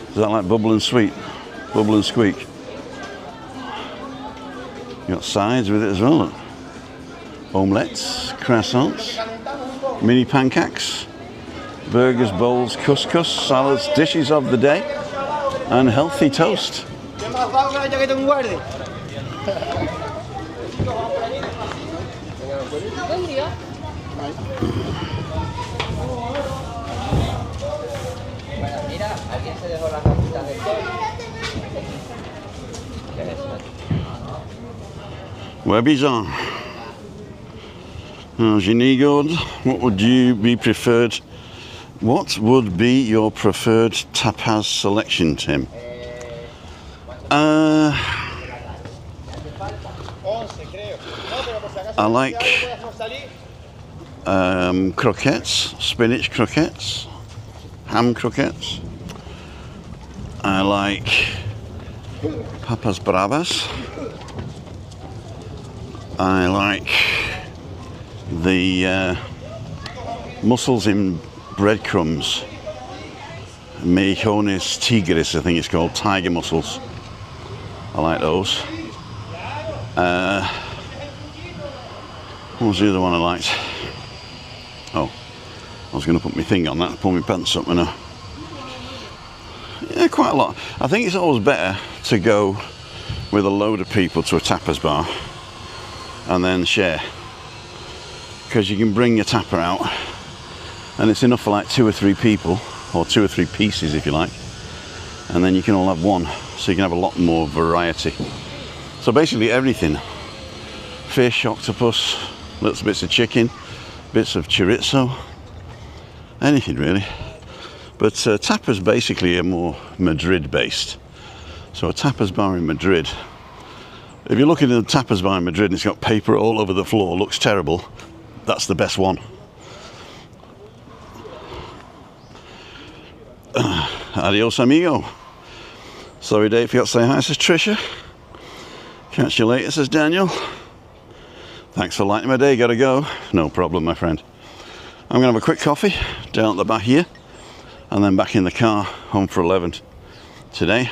Is that like bubble and sweet? Bubble and squeak. You got sides with it as well, look. Omelettes, croissants, mini pancakes, burgers, bowls, couscous, salads, dishes of the day, and healthy toast. Webby's on. Gord, what would you be preferred? What would be your preferred tapas selection, Tim? I like croquettes, spinach croquettes, ham croquettes. I like papas bravas. I like the mussels in breadcrumbs. Mejones tigris, I think it's called, tiger mussels. I like those. What was the other one I liked? Oh, I was going to put my thing on that, pull my pants up, I know. Yeah, quite a lot. I think it's always better to go with a load of people to a tapas bar and then share, because you can bring your tapper out and it's enough for like 2 or 3 people, or 2 or 3 pieces if you like, and then you can all have one, so you can have a lot more variety. So basically everything: fish, octopus, little bits of chicken, bits of chorizo, anything really. But tapas basically are more Madrid based. So a tapas bar in Madrid, if you're looking at a tapas bar in Madrid and it's got paper all over the floor, looks terrible, that's the best one. Adios amigo. Sorry Dave, forgot to say hi, says Trisha. Catch you later, says Daniel. Thanks for lightening my day, gotta go. No problem, my friend. I'm gonna have a quick coffee down at the back here, and then back in the car home for 11 today.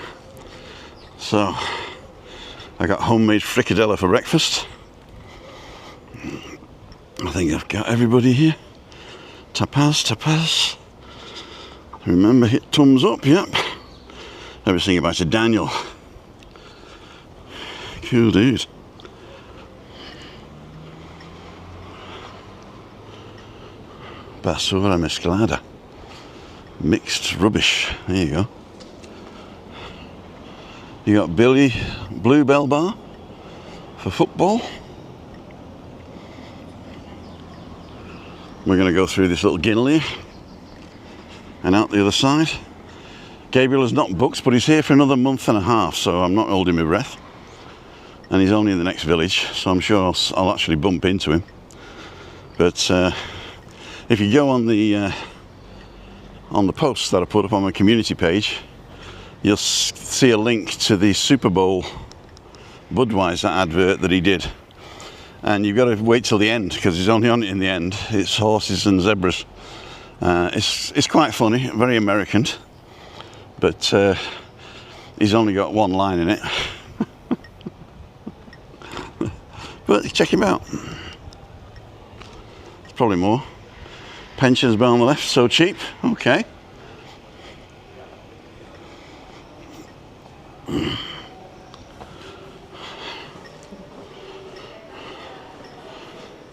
So I got homemade fricadella for breakfast. I think I've got everybody here. Tapas. Remember, hit thumbs up, yep. Everything about to Daniel. Cool dude. Basura mezclada. Mixed rubbish. There you go. You got Billy Bluebell Bar for football. We're going to go through this little ginnel here and out the other side. Gabriel has not booked, but he's here for another month and a half, so I'm not holding my breath. And he's only in the next village, so I'm sure I'll actually bump into him. But if you go on the posts that I put up on my community page, you'll see a link to the Super Bowl Budweiser advert that he did. And you've got to wait till the end, because he's only on it in the end. It's horses and zebras. It's quite funny, very American, but he's only got one line in it. But check him out. There's probably more. Pensions bar on the left, so cheap. Okay.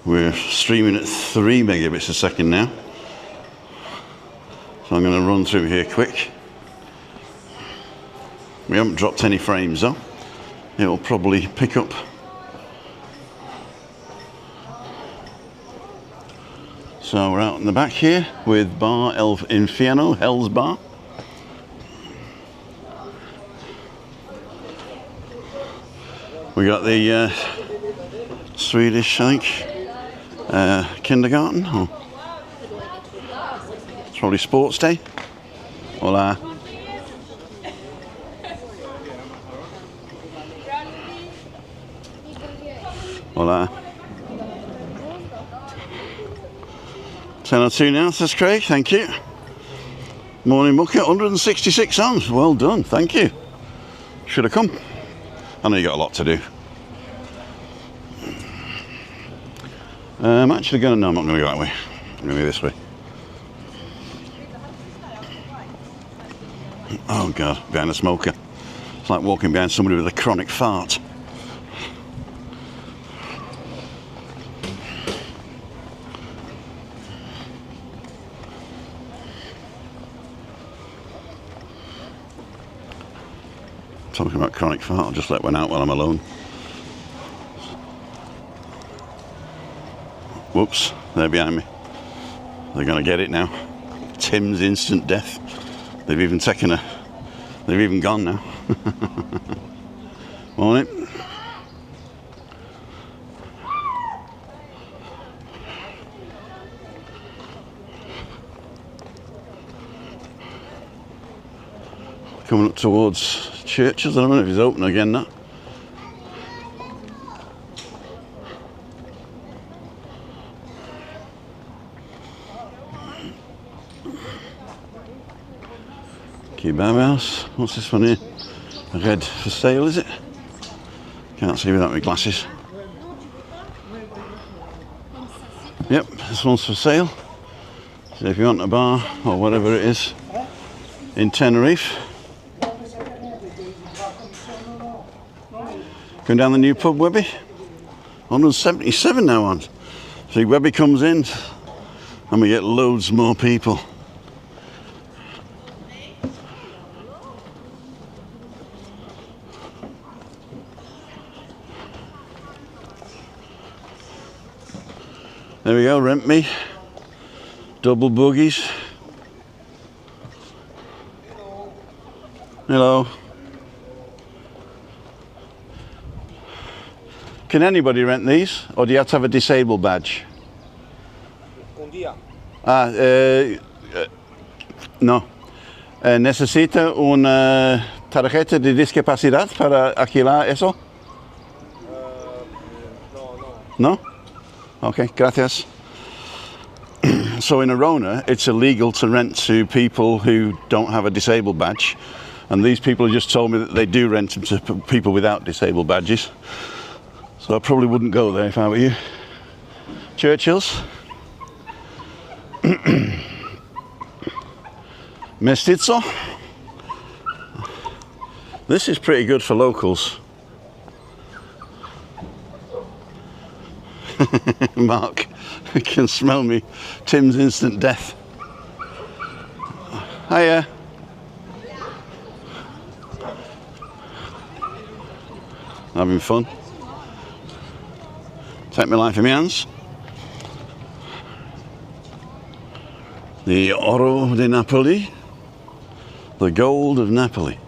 We're streaming at 3 megabits a second now. So I'm going to run through here quick. We haven't dropped any frames though. It'll probably pick up. So we're out in the back here with Bar El Infierno, Hell's Bar. We got the Swedish, I think, kindergarten. Oh. It's probably sports day. Hola. Hola. 10:02 now, says Craig, thank you. Morning Mucker, 166 on. Well done, thank you. Should have come. I know you got a lot to do. I'm actually going to, no, I'm not going to go that way. I'm going to go this way. Oh God, behind a smoker. It's like walking behind somebody with a chronic fart. Talking about chronic fart, I'll just let one out while I'm alone. Whoops, they're behind me. They're going to get it now. Tim's instant death. They've even taken a... They've even gone now. Morning. Coming up towards Churches. I don't know if he's open again now. Kebab house. What's this one here? Red for sale, is it? Can't see without my glasses. Yep, this one's for sale. So if you want a bar or whatever it is in Tenerife, Going down the new pub, Webby. 177 now on. See, Webby comes in and we get loads more people. There we go, rent me. Double buggies. Hello. Can anybody rent these, or do you have to have a disabled badge? No. ¿Necesita una tarjeta de discapacidad para alquilar eso? No? Okay, gracias. So in Arona, it's illegal to rent to people who don't have a disabled badge. And these people just told me that they do rent them to people without disabled badges. So I probably wouldn't go there if I were you. Churchill's. Mestizo. This is pretty good for locals. Mark can smell me. Tim's instant death. Hiya. Having fun. Take my life in my hands. The Oro di Napoli. The gold of Napoli.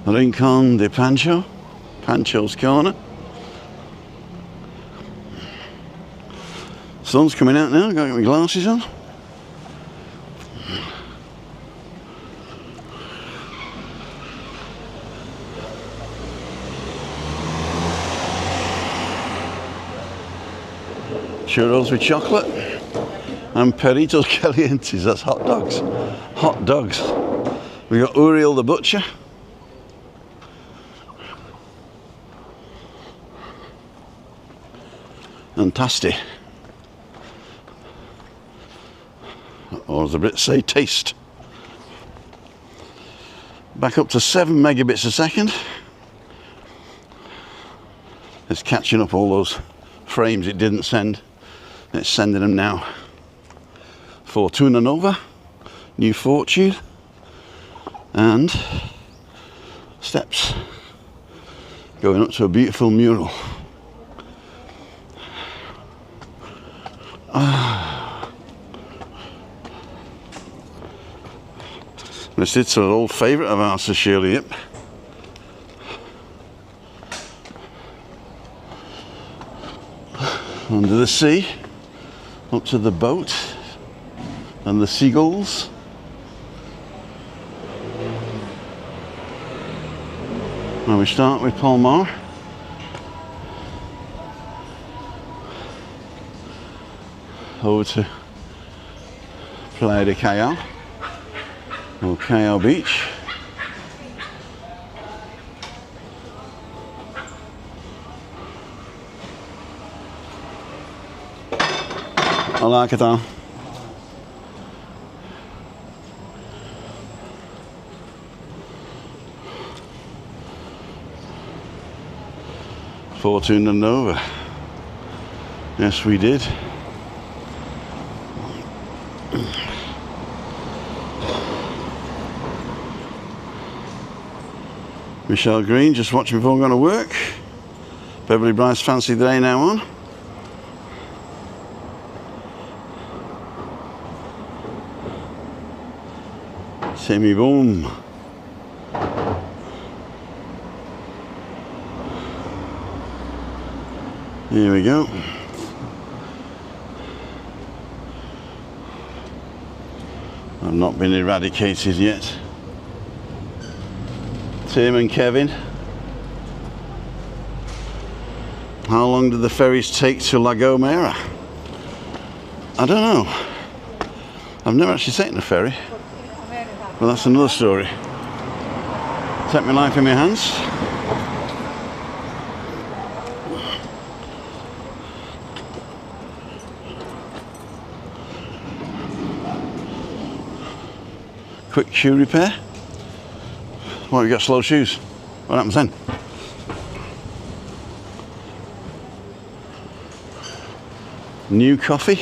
Rincon de Pancho. Pancho's corner. Sun's coming out now, got my glasses on. Churros with chocolate and perritos calientes, that's hot dogs. Hot dogs. We got Uriel the butcher. And Tasty. Or as the Brits say, taste. Back up to 7 megabits a second. It's catching up all those frames it didn't send. It's sending them now. Fortuna Nova, New Fortune, and steps going up to a beautiful mural. This is an old favourite of ours, Sir Shirley Yip. Under the sea, up to the boat and the seagulls. And we start with Palmar. Over to Playa de Callao, or Callao Beach. Hola, ¿qué tal? Fortuna Nova. Yes, we did. Michelle Green just watching before going to work. Beverly Bryce Fancy Day now on. Semi boom. Here we go. I've not been eradicated yet. Tim and Kevin. How long do the ferries take to La Gomera? I don't know. I've never actually taken a ferry. But that's another story. Take my life in my hands. Quick shoe repair. Well, you got slow shoes. What happens then? New coffee.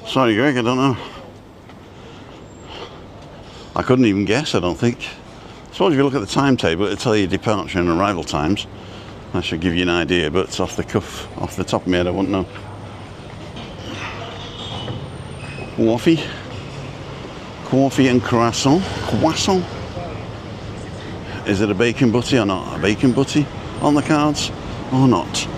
Sorry, Greg, I don't know. I couldn't even guess, I don't think. I suppose if you look at the timetable, it'll tell you departure and arrival times. That should give you an idea, but it's off the cuff, off the top of my head, I wouldn't know. Coffee and croissant. Croissant. Is it a bacon butty or not? A bacon butty on the cards or not?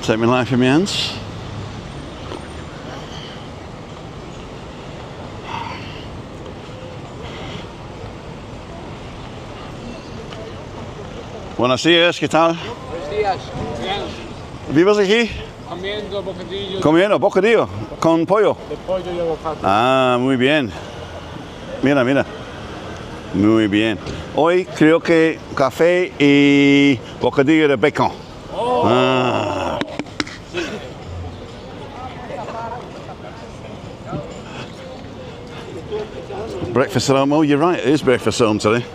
Take my life in my hands. Buenos días, ¿qué tal? Buenos días. ¿Vives aquí? Comiendo bocadillo Comiendo bocadillo con pollo. de pollo y aguacate. Ah, muy bien. Mira, mira. Muy bien. Hoy creo que café y bocadillo de bacon. Ah. Breakfast at home. Oh, you're right. It is breakfast at home today.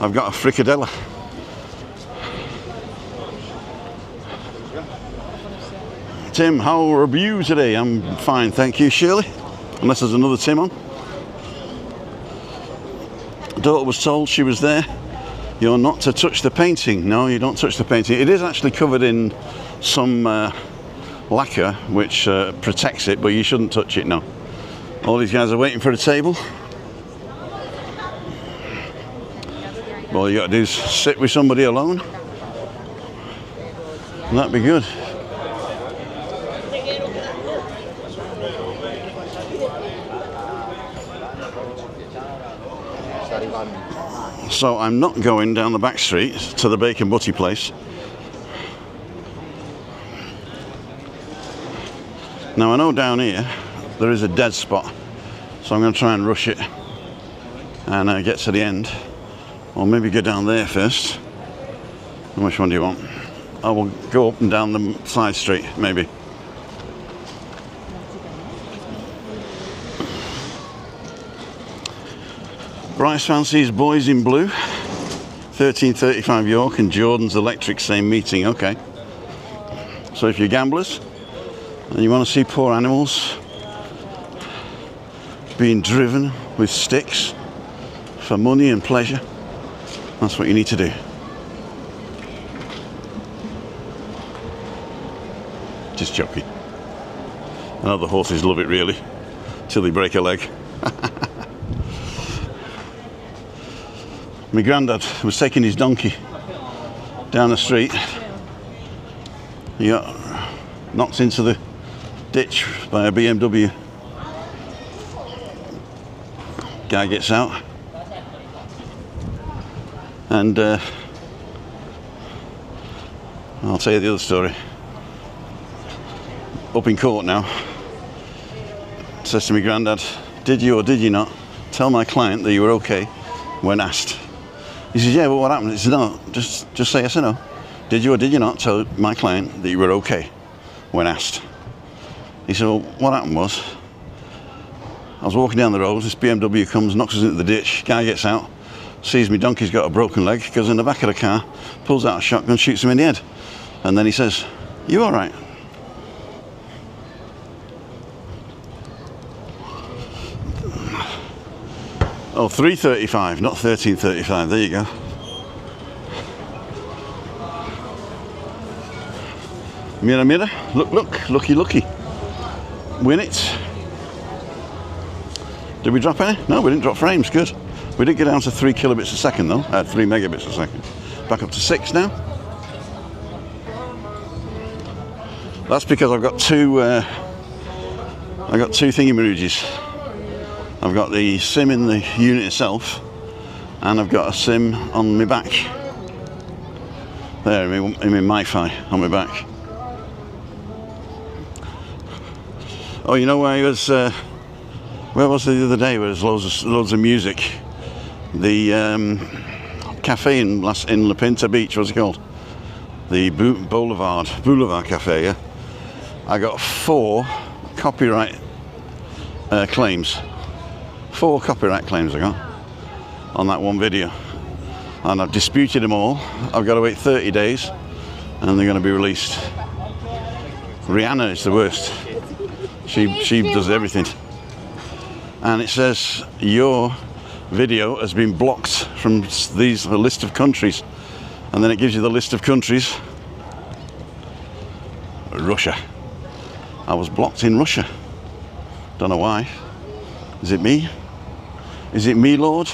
I've got a fricadella. Tim, how are you today? I'm fine, thank you, Shirley. Unless there's another Tim on. Daughter was told she was there. You're not to touch the painting. No, you don't touch the painting. It is actually covered in some lacquer, which protects it, but you shouldn't touch it, no. All these guys are waiting for a table. All you got to do is sit with somebody alone. And that'd be good. So I'm not going down the back street to the bacon butty place. Now I know down here there is a dead spot, so I'm going to try and rush it and get to the end, or maybe go down there first. Which one do you want? I will go up and down the side street, maybe. Bryce fancies Boys in Blue, 1335 York, and Jordan's Electric, same meeting. Okay. So if you're gamblers and you want to see poor animals being driven with sticks for money and pleasure, that's what you need to do. Just joking. I know the horses love it really, till they break a leg. My granddad was taking his donkey down the street. He got knocked into the ditch by a BMW. Guy gets out and I'll tell you the other story. Up in court now, says to me, Grandad, did you or did you not tell my client that you were okay when asked? He says, yeah, well, what happened? He says, no, just say yes or no. Did you or did you not tell my client that you were okay when asked? He said, well, what happened was, I was walking down the road, this BMW comes, knocks us into the ditch, guy gets out, sees me donkey's got a broken leg, goes in the back of the car, pulls out a shotgun, shoots him in the head. And then he says, you all right? Oh, 335, not 1335, there you go. Mira, mira, look, looky. Win it. Did we drop any? No, we didn't drop frames, good. We did get down to 3 kilobits a second though, 3 megabits a second. Back up to 6 now. That's because I've got two thingy-maroogies. I've got the SIM in the unit itself, and I've got a SIM on my back. There, in my MiFi on my back. Oh, you know where I was? Where was it the other day? Where there's loads of music. The cafe in La Pinta Beach. What's it called? The Boulevard Cafe. Yeah. I got 4 copyright claims. 4 copyright claims I got on that one video, and I've disputed them all. I've got to wait 30 days, and they're going to be released. Rihanna is the worst. She does everything, and it says your video has been blocked from a list of countries, and then it gives you the list of countries. Russia. I was blocked in Russia. Don't know why. Is it me? Is it me, Lord?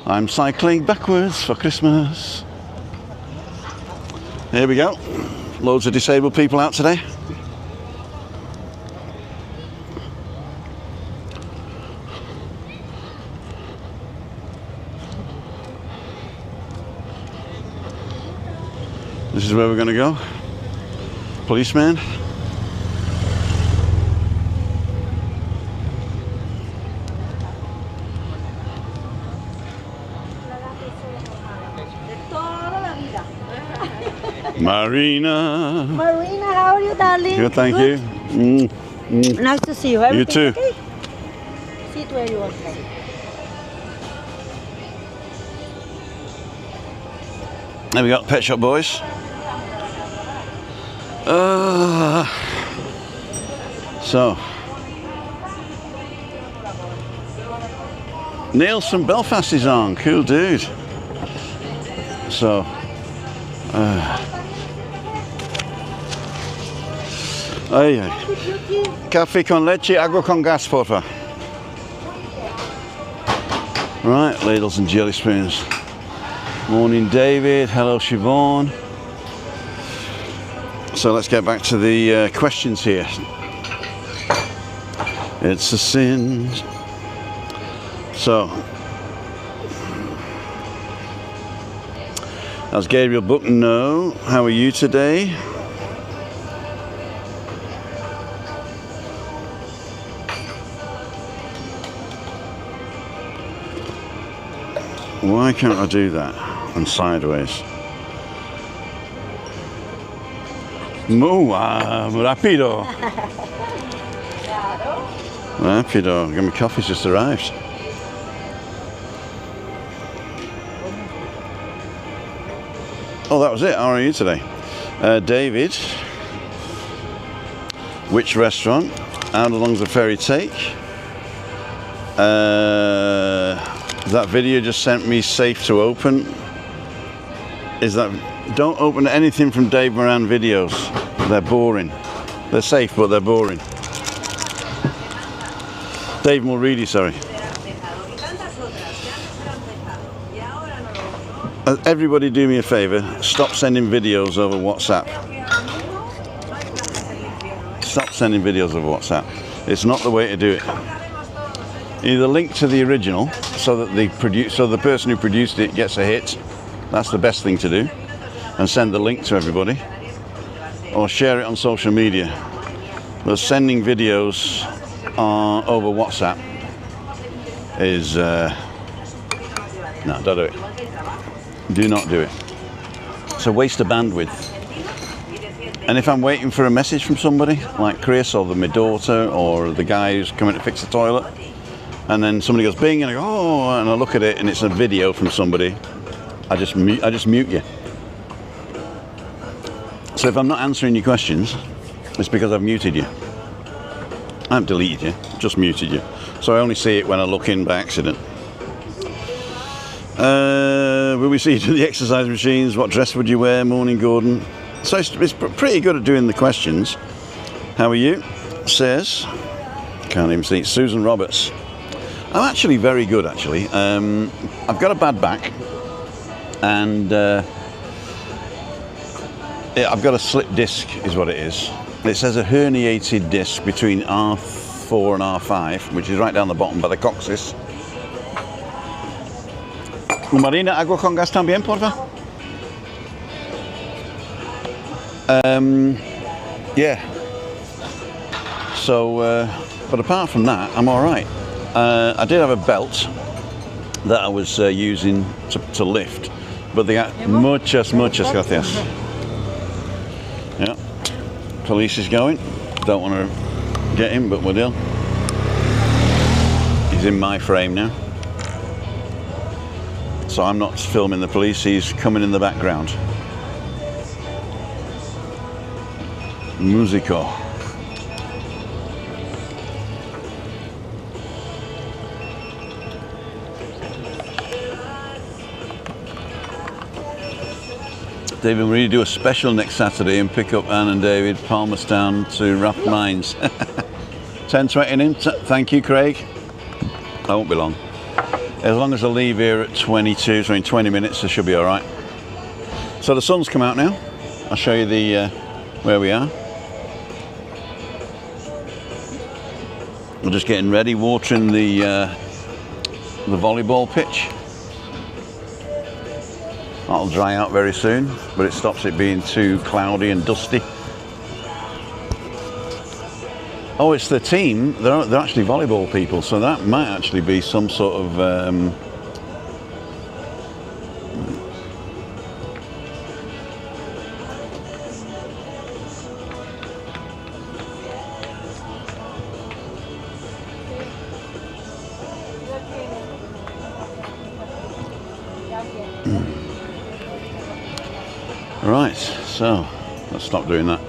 I'm cycling backwards for Christmas. Here we go. Loads of disabled people out today. This is where we're going to go. Policeman. Marina. Marina, how are you, darling? Good, thank you. Nice to see you. You Everything too. okay? Sit where you want. There we go, Pet Shop Boys. So, Neil's from Belfast is on. Cool dude. So, café con leche, agua con gas, porfa. Right, ladles and jelly spoons. Morning, David. Hello, Siobhan. So let's get back to the questions here. It's a sin. So, as Gabriel Book, no. How are you today? Why can't I do that? And sideways. Rapido. Rapido. My coffee's just arrived. Oh, that was it. How are you today? David. Which restaurant? How long's the ferry take? That video just sent me safe to open. Don't open anything from Dave Moran videos. They're boring. They're safe, but they're boring. Dave Mulready, sorry. Everybody do me a favour, stop sending videos over WhatsApp. Stop sending videos over WhatsApp. It's not the way to do it. Either link to the original so that the person who produced it gets a hit. That's the best thing to do. And send the link to everybody. Or share it on social media. But sending videos over WhatsApp is... no, don't do it. Do not do it. It's a waste of bandwidth. And if I'm waiting for a message from somebody, like Chris or my daughter or the guy who's coming to fix the toilet, and then somebody goes bing and I go, oh, and I look at it and it's a video from somebody, I just mute you. So if I'm not answering your questions, it's because I've muted you. I haven't deleted you, just muted you. So I only see it when I look in by accident. Will we see you do the exercise machines? What dress would you wear? Morning, Gordon. So it's pretty good at doing the questions. How are you? Says, can't even see, Susan Roberts. I'm actually very good, actually. I've got a bad back, and I've got a slip disc, is what it is. It says a herniated disc between R4 and R5, which is right down the bottom by the coccyx. Marina, agua con gas también, porfa. Yeah. So, but apart from that, I'm all right. I did have a belt that I was using to lift, but they got muchas gracias. Yeah. Police is going. Don't want to get him, but we will. He's in my frame now. So I'm not filming the police, he's coming in the background. Musico. David, we really do a special next Saturday and pick up Anne and David Palmerstown to Raft Mines. 10:20 in. Thank you, Craig. I won't be long. As long as I leave here at 22, so in 20 minutes, I should be all right. So the sun's come out now. I'll show you the where we are. We're just getting ready, watering the volleyball pitch. That'll dry out very soon, but it stops it being too cloudy and dusty. Oh, it's the team. They're actually volleyball people, so that might actually be some sort of Right, so let's stop doing that.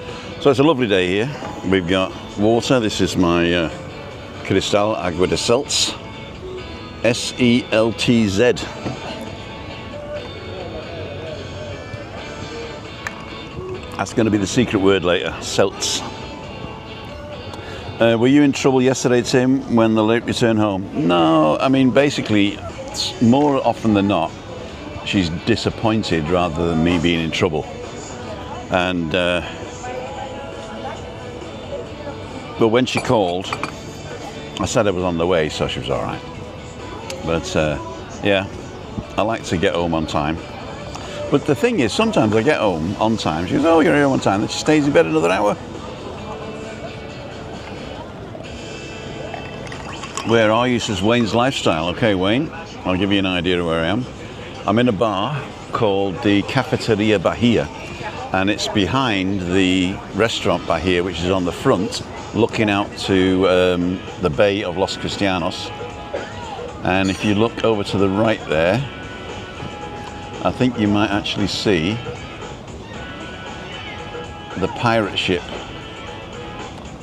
So it's a lovely day here. We've got water. This is my Cristal Agua de Seltz. S-E-L-T-Z. That's going to be the secret word later, Seltz. Were you in trouble yesterday, Tim, when the late return home? No, I mean, basically, more often than not, she's disappointed rather than me being in trouble. And but when she called, I said I was on the way, so she was all right. But yeah, I like to get home on time. But the thing is, sometimes I get home on time. She goes, "Oh, you're here on time." Then she stays in bed another hour. Where are you? Says Wayne's Lifestyle. Okay, Wayne, I'll give you an idea of where I am. I'm in a bar called the Cafeteria Bahia, and it's behind the restaurant Bahia, which is on the front, looking out to the bay of Los Cristianos. And if you look over to the right there, I think you might actually see the pirate ship.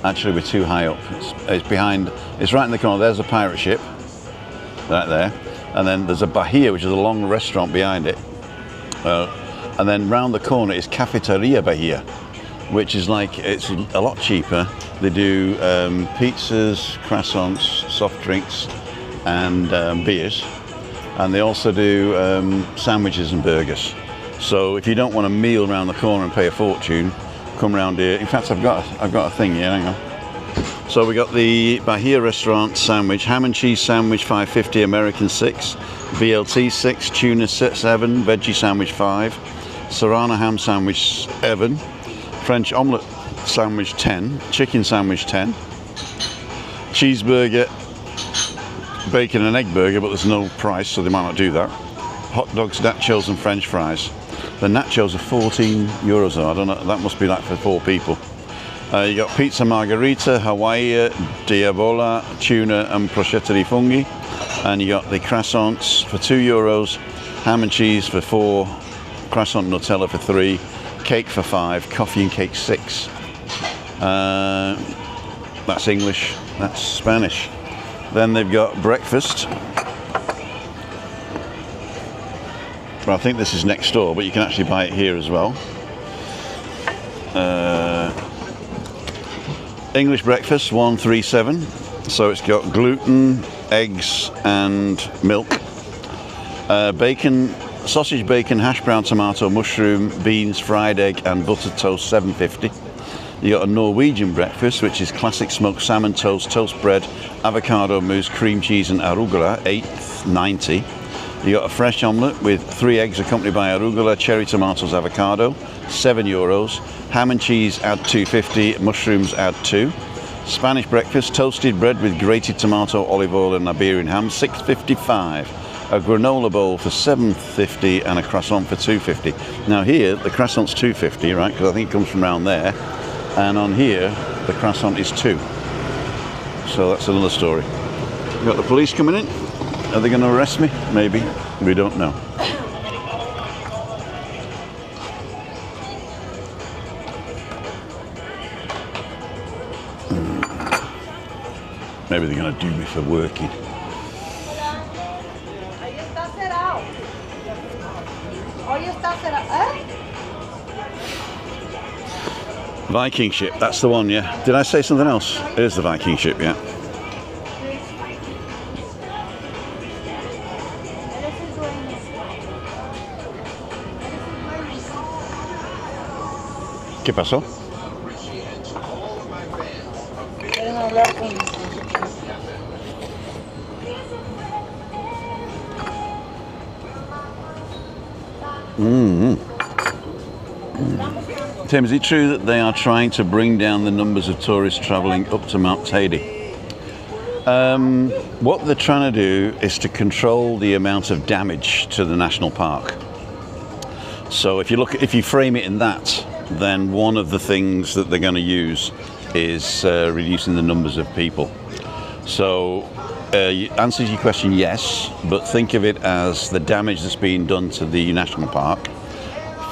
Actually, we're too high up. It's behind, it's right in the corner. There's a pirate ship, right there. And then there's a Bahia, which is a long restaurant behind it. And then round the corner is Cafeteria Bahia, which is like, it's a lot cheaper. They do pizzas, croissants, soft drinks, and beers. And they also do sandwiches and burgers. So if you don't want a meal around the corner and pay a fortune, come round here. In fact, I've got a thing here, hang on. So we got the Bahia restaurant sandwich, ham and cheese sandwich $5.50, American $6, BLT $6, tuna $7, veggie sandwich $5, Serrano ham sandwich $7, French omelette sandwich $10, chicken sandwich $10, cheeseburger, bacon and egg burger, but there's no price, so they might not do that. Hot dogs, nachos and French fries. The nachos are €14 though. I don't know, that must be like for 4 people. You got pizza margherita, Hawaii, diavola, tuna and prosciutto di funghi. And you got the croissants for €2, ham and cheese for 4, croissant Nutella for 3, cake for 5, coffee and cake 6. That's English, that's Spanish. Then they've got breakfast. But I think this is next door, but you can actually buy it here as well. English breakfast, $1.37. So it's got gluten, eggs and milk. Bacon, sausage, bacon, hash brown, tomato, mushroom, beans, fried egg and buttered toast, $7.50. You got a Norwegian breakfast, which is classic smoked salmon toast, toast bread, avocado mousse, cream cheese and arugula, $8.90. You got a fresh omelette with 3 eggs accompanied by arugula, cherry tomatoes, avocado, €7. Ham and cheese, add $2.50. Mushrooms, add 2. Spanish breakfast, toasted bread with grated tomato, olive oil and Iberian ham, $6.55. A granola bowl for $7.50 and a croissant for $2.50. Now here, the croissant's $2.50, right? Because I think it comes from around there. And on here, the croissant is 2. So that's another story. We've got the police coming in. Are they going to arrest me? Maybe. We don't know. Maybe they're going to do me for working. Viking ship, that's the one, yeah. Did I say something else? It is the Viking ship, yeah. ¿Qué pasó? Tim, is it true that they are trying to bring down the numbers of tourists travelling up to Mount Teide? What they're trying to do is to control the amount of damage to the national park. So if you frame it in that, then one of the things that they're going to use is reducing the numbers of people. So answers your question, yes, but think of it as the damage that's being done to the national park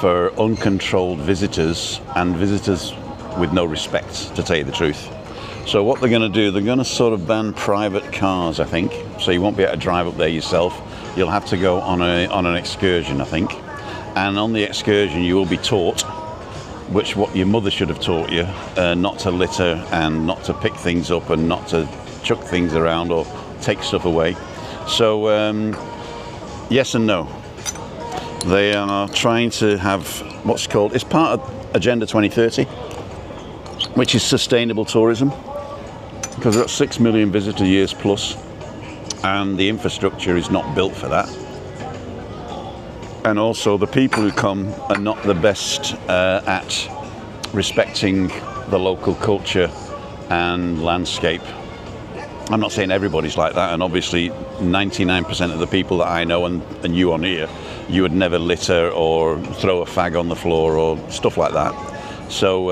for uncontrolled visitors and visitors with no respect, to tell you the truth. So what they're going to do, they're going to sort of ban private cars, I think. So you won't be able to drive up there yourself. You'll have to go on an excursion, I think. And on the excursion, you will be taught, which what your mother should have taught you, not to litter and not to pick things up and not to chuck things around or take stuff away. So yes and no. They are trying to have what's called, it's part of Agenda 2030, which is sustainable tourism, because we've got 6 million visitor years plus, and the infrastructure is not built for that. And also the people who come are not the best at respecting the local culture and landscape. I'm not saying everybody's like that, and obviously 99% of the people that I know and you on here, you would never litter or throw a fag on the floor or stuff like that. So,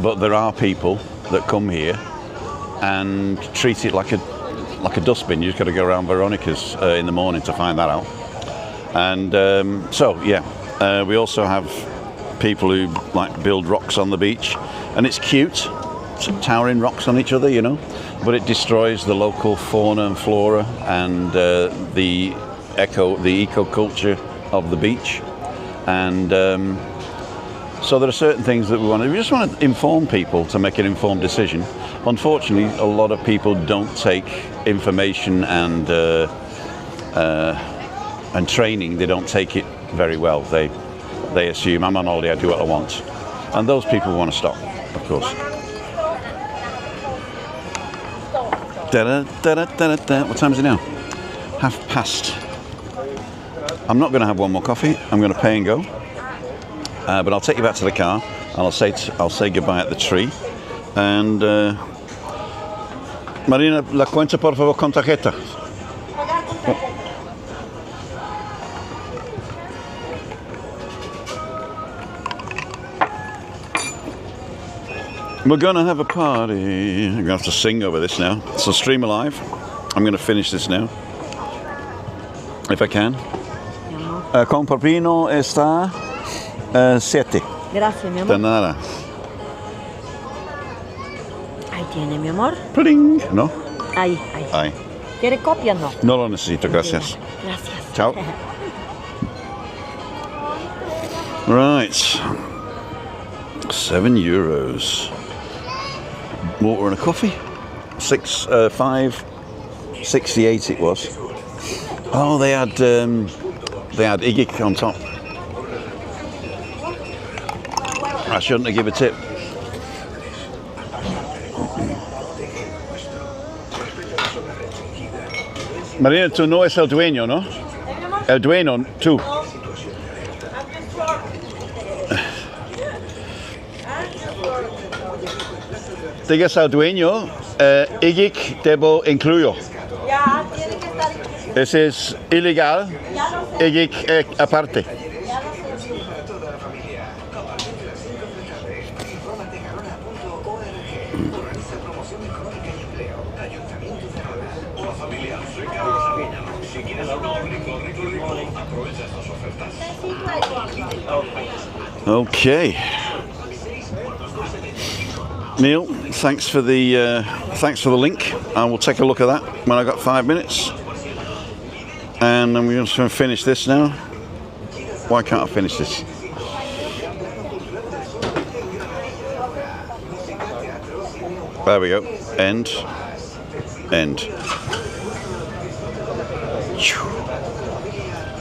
but there are people that come here and treat it like a dustbin. You just got to go around Veronica's in the morning to find that out. And so, yeah, we also have people who like build rocks on the beach, and it's cute, some towering rocks on each other, you know, but it destroys the local fauna and flora and the eco-culture of the beach. And so there are certain things that we just want to inform people to make an informed decision. Unfortunately, a lot of people don't take information and training. They don't take it very well. They assume I'm on holiday, I do what I want, and those people want to stop, of course. What time is it now? past. I'm not going to have one more coffee. I'm going to pay and go. But I'll take you back to the car, and I'll say goodbye at the tree. And Marina, la cuenta por favor con tarjeta. We're going to have a party. I'm going to have to sing over this now. So stream alive. I'm going to finish this now, if I can. Con Papino está 7. Gracias, mi amor. De nada. Ahí tiene, mi amor. Pling. ¿No? Ahí. Ahí. ¿Quiere copia o no? No lo necesito, gracias. Gracias. Ciao. Right. €7. Water and a coffee. 5.68 it was. Oh, they had Iggy on top. I shouldn't have given a tip. Marina, tú no es el dueño, ¿no? El dueño, tú. Digas al dueño, ik debo incluyo. Ya, tiene que estar incluido. Ese es ilegal, ik aparte. Okay. Neil, thanks for the link. I will take a look at that when I got 5 minutes. And I'm just going to finish this now. Why can't I finish this? There we go. End. End.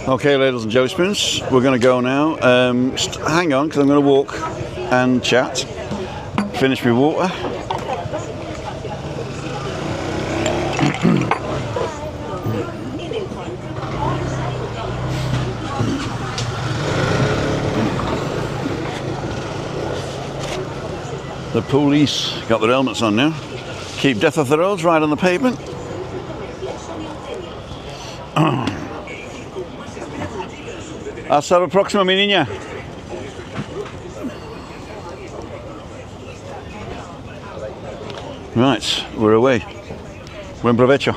Okay, ladies and jelly spoons, we're going to go now. Just hang on, because I'm going to walk and chat. Finish my water. The police got their helmets on now. Keep death off the roads, right on the pavement. Hasta la próxima, mi niña. Right, we're away. Buen provecho.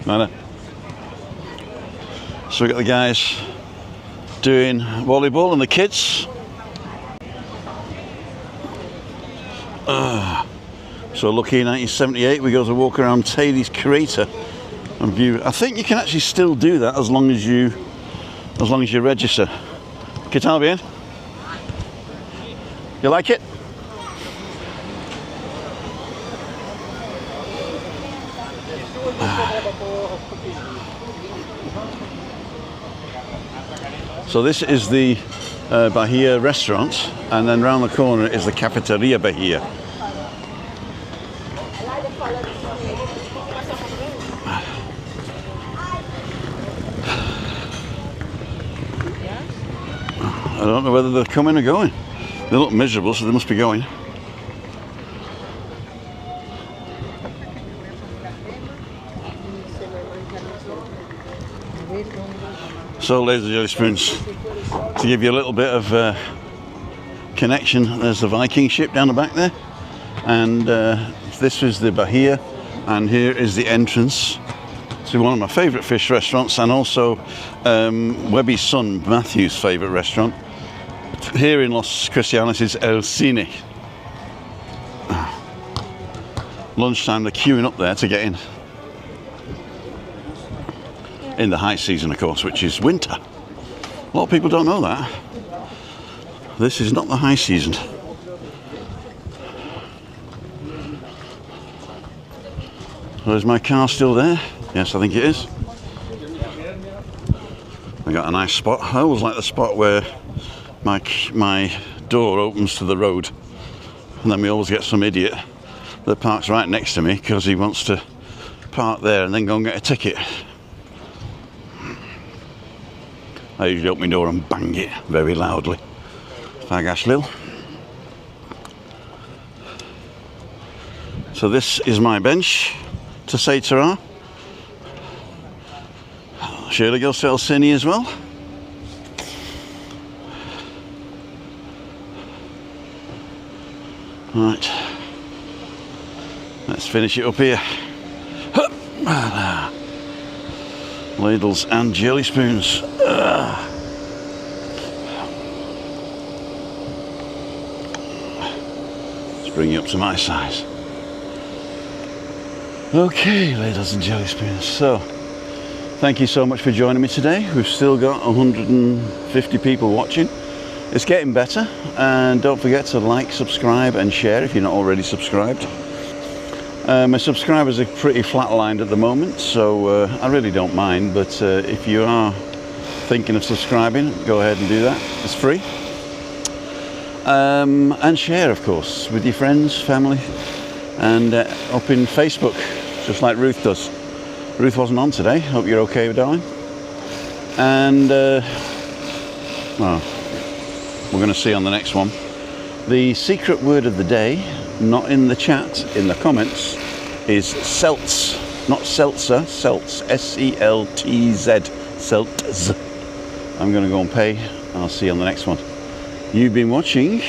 Nada. So we got the guys doing volleyball and the kids. So lucky in 1978 we go to walk around Taylor's crater and view. I think you can actually still do that as long as you register. ¿Qué tal bien? You like it? So this is the Bahia restaurant, and then round the corner is the Cafeteria Bahia. I don't know whether they're coming or going. They look miserable, so they must be going. So, ladies and jelly spoons, to give you a little bit of connection, there's the Viking ship down the back there, and this is the Bahia, and here is the entrance to one of my favourite fish restaurants, and also Webby's son Matthew's favourite restaurant. Here in Los Cristianos is El Cine. Lunchtime, they're queuing up there to get in. In the high season, of course, which is winter. A lot of people don't know that. This is not the high season. So is my car still there? Yes, I think it is. I got a nice spot. I always like the spot where my door opens to the road, and then we always get some idiot that parks right next to me because he wants to park there and then go and get a ticket. I usually open my door and bang it very loudly. Fagash Lil. So this is my bench to say ta-ra. Shirley goes to El Cine as well. Right, let's finish it up here. Ladles and jelly spoons. Let's bring you up to my size. Okay, ladles and jelly spoons. So, thank you so much for joining me today. We've still got 150 people watching. It's getting better, and don't forget to like, subscribe and share if you're not already subscribed. My subscribers are pretty flatlined at the moment, so I really don't mind, but if you are thinking of subscribing, go ahead and do that. It's free. And share, of course, with your friends, family, and up in Facebook, just like Ruth does. Ruth wasn't on today. Hope you're okay, darling. And well, we're going to see on the next one. The secret word of the day, not in the chat, in the comments, is seltz. Not seltzer, seltz. S-E-L-T-Z. Seltz. I'm going to go and pay. I'll see you on the next one. You've been watching